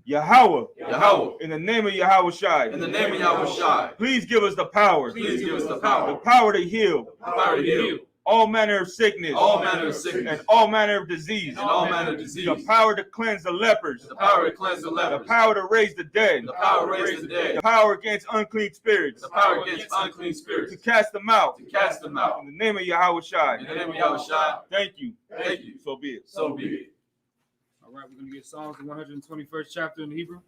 Yahweh. Yahweh. In the name of Yahweh Shai. In the name of Yahweh Shai. Please give us the power. Please give us the The power. power to heal. The power to heal. All manner of sickness. All manner of sickness. And all manner of disease. And all manner of disease. The power to cleanse the lepers. The power to cleanse the The lepers. power to raise the dead. The power to raise the dead. The power against unclean spirits. The power against unclean spirits. To cast them out. To cast them out. In the name of Yahweh Shai. In the name of Yahweh Shai. Thank you. Thank you. So be it. So be it. All right, we're going to get Psalms, the 121st chapter in the Hebrew.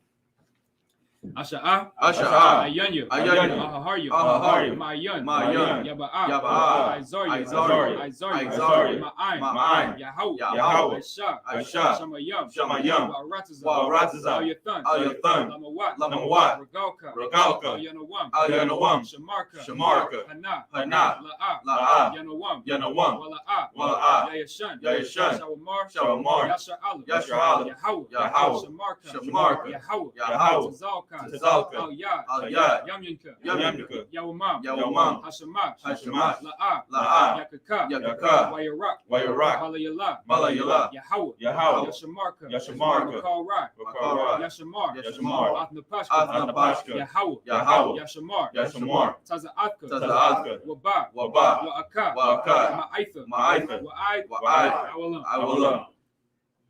Asha'a, Asha'a, Ayanya, Ayanya, Ahaharya, Ahaharya, Ma'ayan, Ma'ayan, Yaba'a, Yaba'a, Izarya, Izarya, Izarya, Ma'ain, Ma'ain, Yahweh, Yahweh, Aisha, Aisha, Shamayam, Shamayam, Wa'aratazah, Wa'aratazah, Al-Yathan, Al-Yathan, Lamawat, Lamawat, Regalka, Regalka, Al-Yanawam, Al-Yanawam, Shamarka, Shamarka, Hana, Hana, La'a, La'a, Yanawam, Yanawam, Wala'a, Wala'a, Yayashan, Yayashan, Shawamar, Shawamar, Yasha'ala, Yasha'ala, Yahweh, Yahweh, Shamarka, Shamarka, Yahweh, Yahweh, Tazalka, Tazalka, Al-Yad, Al-Yad, Yamyanka, Yamyanka, Yawamam, Yawamam, Hashamash, Hashamash, La'a, La'a, Yakaka, Yakaka, Wayarak, Wayarak, Balayala, Balayala, Yahweh, Yahweh, Yashamarka, Yashamarka, Makal Rai, Makarah, Yashamar, Yashamar, Athnapashka, Athnapashka, Yahweh, Yahweh, Yashamar, Yashamar, Taza'atka, Taza'atka, Waba, Waba, Wa'aka, Wa'aka, Ma'aitha, Ma'aitha, Wa'ai, Wa'ai, Awalam. Awalam.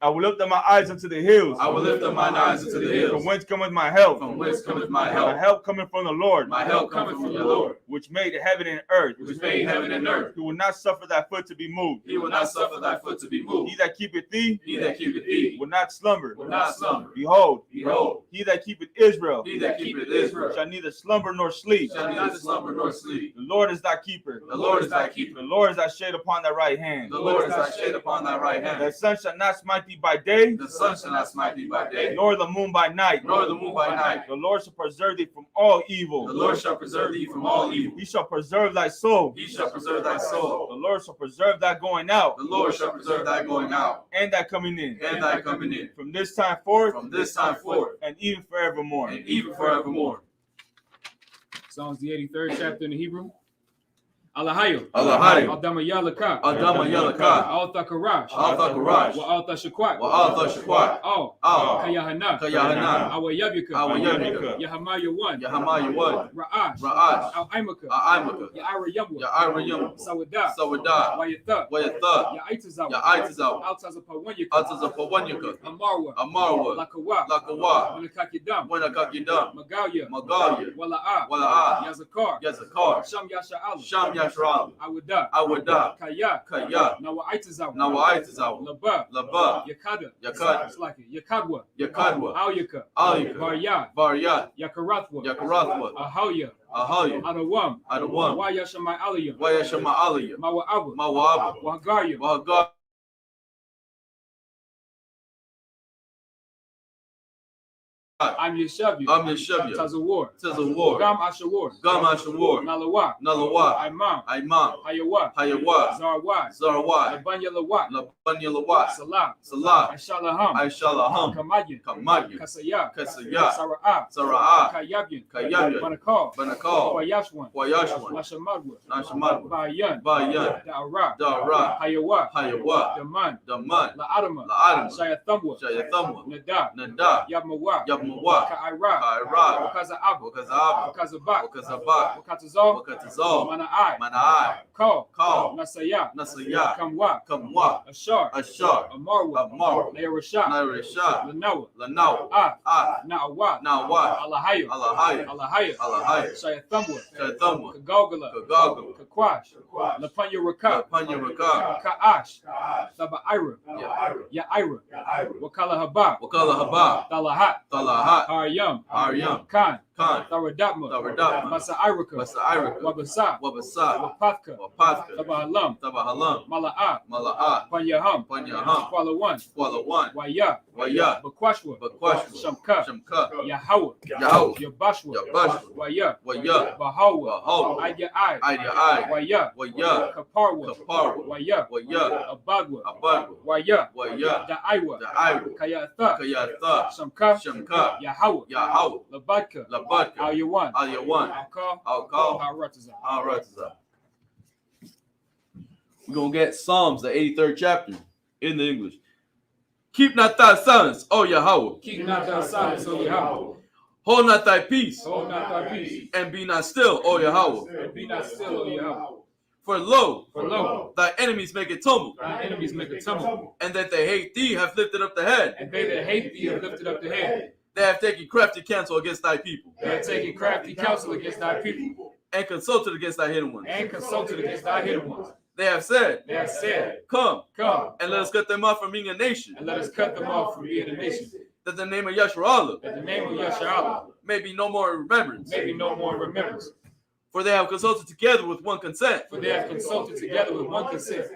I will lift up my eyes unto the hills. I will lift up mine eyes unto the From hills. whence cometh my help? From whence cometh my My help? help cometh from the Lord, My help cometh from the Lord, which made heaven and earth. which made heaven and earth. Who will not suffer thy foot to be moved. He will not suffer thy foot to be He moved. that keepeth thee He that keepeth thee will not slumber. will not slumber. Behold, Behold, he that keepeth Israel he that keepeth Israel shall neither slumber nor sleep. shall neither slumber nor sleep. The Lord is thy keeper. The Lord is thy The keeper. Lord is thy shade upon thy right hand. The Lord is thy shade upon thy right The hand. sun shall not smite thee by day, The sun shall not smite thee by day, nor the moon by night. nor the moon by night. The Lord shall preserve thee from all evil. The Lord shall preserve thee from all evil. He shall preserve thy soul. He shall preserve thy The soul. Lord shall preserve thy going out The Lord shall preserve thy going out and thy coming in and thy coming in from this time forth from this time forth and even forevermore. and even forevermore. Psalms the 83rd chapter in the Hebrew. Alahayo, Alahayo, Aldama Yalaka, Adama Yalaka, Alta Karash, Alta Karash, Wa Alta Shakwat, Wa Alta Shakwat, Al, Al, Kayahana, Kayahana, Awa Yabika, Awa Yabika, Yahamaya 1, Yahamaya 1, Ra'ash, Ra'ash, Al Imaka, A'imaka, Ya'ara Yamwa, Ya'ira Yum, Sawada, Sawada, Wayatha, Wayatha, Ya'itazawa, Ya'itazawa, Altazapawanyaka, Altazapawanyaka, Amarwa, Amarwa, Lakawa, Lakawa, Winakakidam, Winakakidam, Magalia, Magalia, Wala'a, Wala'a, Yazakar, Yazakar, Sham Yasha'al, Sham Yashral, Awada, Awada, Kaya, Kaya, Nawa'itazawa, Nawa'itazawa, Laba, Laba, Yakada, Yakad, Slaki, Yakadwa, Yakadwa, Alyaka, Alyaka, Varyat, Varyat, Yakarathwa, Yakarathwa, Ahalya, Ahalya, Adawam, Adawam, Wayashamai Aliyah, Wayashama Aliyah, Mawa'aba, Mawab, Wagarya, Wahagar, I'm Yeshavya, Am Yeshavya, Tazawar, Tazawar, Gam Ashawar, Gam Ashawar, Nalawa, Nalawa, Imam, Imam, Hayawa, Hayawa, Zarwai, Zarawai, Labanya Lawat, Labanya Lawat, Salah, Salah, Ashalaham, Aishalaham, Kamayan, Kamayan, Kasaya, Kasaya, Sara'ah, Sara'ah, Kayabyan, Kayabyan, Banakal, Banakal, Wayashwan, Wayashwan, Nashamadwa, Nashamadwa, Bayan, Bayan, Da'ara, Dara, Hayawa, Hayawa, Daman, Daman, La'adama, La'adama, Shayathamwa, Shayathamwa, Nadab, Nadab, Yabmawa, Yabmawa, Ka'ira, Kaira, Wakaza Abu, Wakazab, Wakazabak, Wakazabak, Wakatazal, Wakatazal, Mana'ai, Mana'ai, Call, Call, Nasaya, Nasaya, Kamwa, Kamwa, Ashar, Ashar, Amarwa, Amar, Leirasha, Nairisha, Lanawa, Lanaw, Ah, Na'awa, Nawat, Alahayo, Alahaya, Alahaya, Alahaya, Shayathamwa, Shayathamwa, Kagogala, Kagagal, Kakwash, Lapanya Rakab, Lapanya Rakab, Ka'ash, Thaba'ira, Ya'ira, Wakala Haba, Wakala Haba, Talahat, Talahat, Haryam, Aryam, Khan, Khan, Tharadapma, Tavaradapma, Masa'iraka, Masa'iraka, Wabasa, Wabasa, Wapathka, Wapathka, Tabahalam, Tabahalam, Mala'a, Mala'at, Panyaham, Panyaham, Kwalawan, Kwalawan, Waya, Waya, Bakwashwa, Bakwashwa, Shamka, Shamka, Yahweh, Yahweh, Yabashwa, Yabashwa, Waya, Waya, Bahawa, Bahawa, Idya Ai, Idya, Waya, Waya, Kaparwa, Kaparwa, Waya, Waya, Abagwa, Abagwa, Waya, Waya, Da'aiwa, Da'aiwa, Kayatha, Kayatha, Shamka, Shamka, Yahweh, Yahweh, Labadka, Labadka, Al-Yawan, Al-Yawan, Al-Kal, Al-Kal, Ha'aratazah. Al-Ratazah. We're going to get Psalms, the 83rd chapter, in the English. Keep not thy silence, O Yahweh. Keep not thy silence, O Yahweh. Hold not thy peace, Hold not thy peace, and be not still, O Yahweh. and be not still, O Yahweh. For lo, For lo, thy enemies make a tumult, thy enemies make a tumult, and that they hate thee have lifted up the head. and they that hate thee have lifted up the head. They have taken crafty counsel against thy people, They have taken crafty counsel against thy people, and consulted against thy hidden ones. and consulted against thy hidden ones. They have said, They have said, Come, Come, and let us cut them off from being a nation, and let us cut them off from being a nation, that the name of Yeshua that the name of Yeshua may be no more in remembrance. may be no more in remembrance. For they have consulted together with one consent. For they have consulted together with one consent.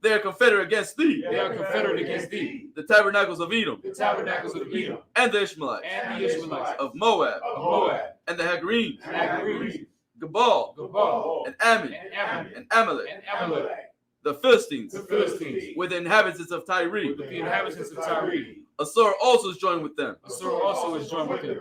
They are confederate against thee, They are confederate against thee, the tabernacles of Edom, the tabernacles of Edom, and the Ishmaelites, and the Ishmaelites, of Moab, of Moab, and the Hagarenes, and Hagarenes, Gebal, Gebal, and Ammon, and Ammon, and Amalek, and Amalek, the Philistines, the Philistines, with the inhabitants of Tyre. with the inhabitants of Tyre. Assur also is joined with them. Assur also is joined with them.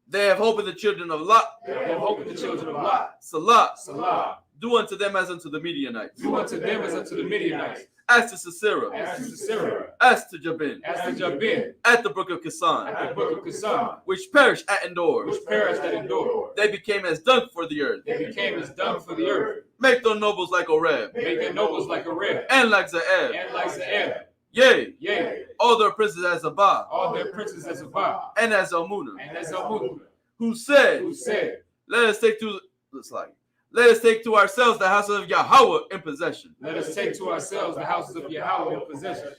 They have hope in the children of Lot. They have hope in the children of Lot. Salah, Salah, do unto them as unto the Midianites, do unto them as unto the Midianites, as to Sisera, as to Sisera, as to Jabin, as to Jabin, at the brook of Kisan, at the brook of Kisan, which perished at Endor. which perished at Endor. They became as dung for the earth. They became as dung for the earth. Make their nobles like Oreb, Make their nobles like a rib, and like Zeeb. and like Zeeb. Yea, Yea, all their princes as Abba, all their princes as Abba, and as Almunah, and as Almunah, who said, who said, let us take to ourselves the house of Yahweh in possession. let us take to ourselves the houses of Yahweh in possession.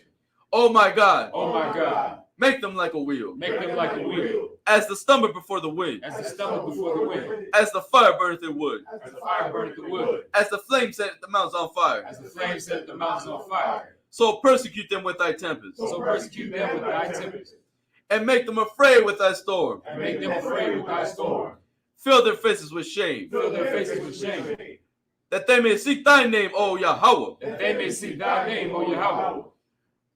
Oh my God, Oh my God, make them like a wheel, make them like a wheel, as the stumble before the wind, as the stumble before the wind, as the fire burneth in wood, as the fire burneth the wood, as the flame set the mountains on fire. as the flame set the mountains on fire. So persecute them with thy tempest, So persecute them with thy tempest, and make them afraid with thy storm. and make them afraid with thy storm. Fill their faces with shame, Fill their faces with shame, that they may seek thy name, O Yahweh. that they may see thy name, O Yahweh.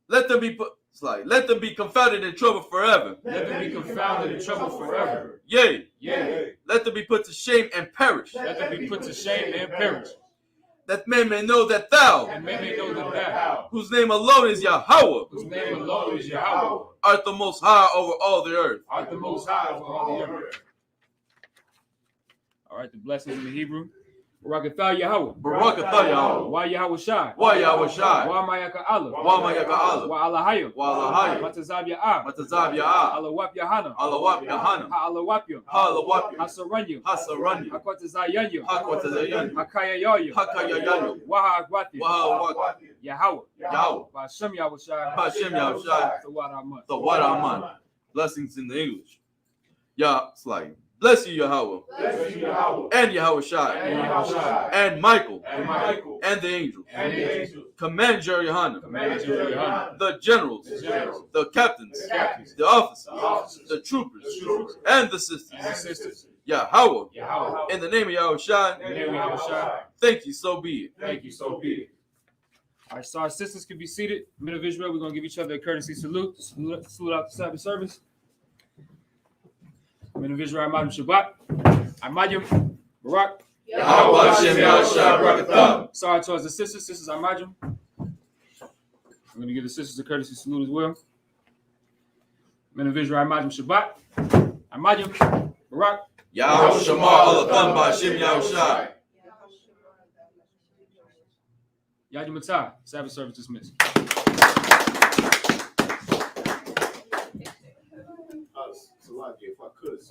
Let them be confounded in trouble forever. Let them be confounded in trouble forever. Yea, Yea, let them be put to shame and perish, let them be put to shame and perish, that men may know that thou, and men may know that thou, whose name alone is Yahweh, whose name alone is Yahweh, art the most high over all the earth. art the most high over all the earth. All right, the blessings in the Hebrew. Barakatah Yahweh. Barakatah Yahweh. Wa Yahweh Shai. Wa Yahweh Shai. Wa Mayaka Allah. Wa Mayaka Allah. Wa Allahayim. Wa Allahayim. Matazab Ya'ah. Matazab Ya'ah. Alawap Yahana. Alawap Yahana. Ha'alawapyum. Halawapyum. Hasaranyum. Hasaranyum. Hakwatazayanyum. Hakwatazayanyum. Hakayayoyum. Hakayayanyum. Waha Agwatim. Wahawak. Yahweh. Yahweh. Ba'ashem Yahweh Shai. Hashem Yahweh Shai. The Waraman. The what Aman. Blessings in the English. Bless you, Yahweh. Bless you, Yahweh. And Yahweh Shai. And Yahweh Shai. And Michael. And Michael. And the angels. And the angels. Command Jerihanna. Command Jerihanna. The generals. The generals. The captains. The captains. The officers. The officers. The troopers. The troopers. And the sisters. And the sisters. Yahweh. Yahweh. In the name of Yahweh Shai. In the name of Yahweh Shai. Thank you, so be it. Thank you, so be it. All right, so our sisters can be seated. Men of Israel, we're going to give each other a courtesy salute. Salute out the Sabbath service. Men of Israel, Amadim Shabbat. Amadim Barak. Yahweh Hashem Yahweh Shai Barakatah. Sorry towards the sisters. Sisters Amadim. I'm going to give the sisters a courtesy salute as well. Men of Israel, Amadim Shabbat. Amadim Barak. Yahweh Shamar Alatham Ba'Hashem Yahweh Shai. Yadi Matah. Sabbath service dismissed. Salaki, if I could say.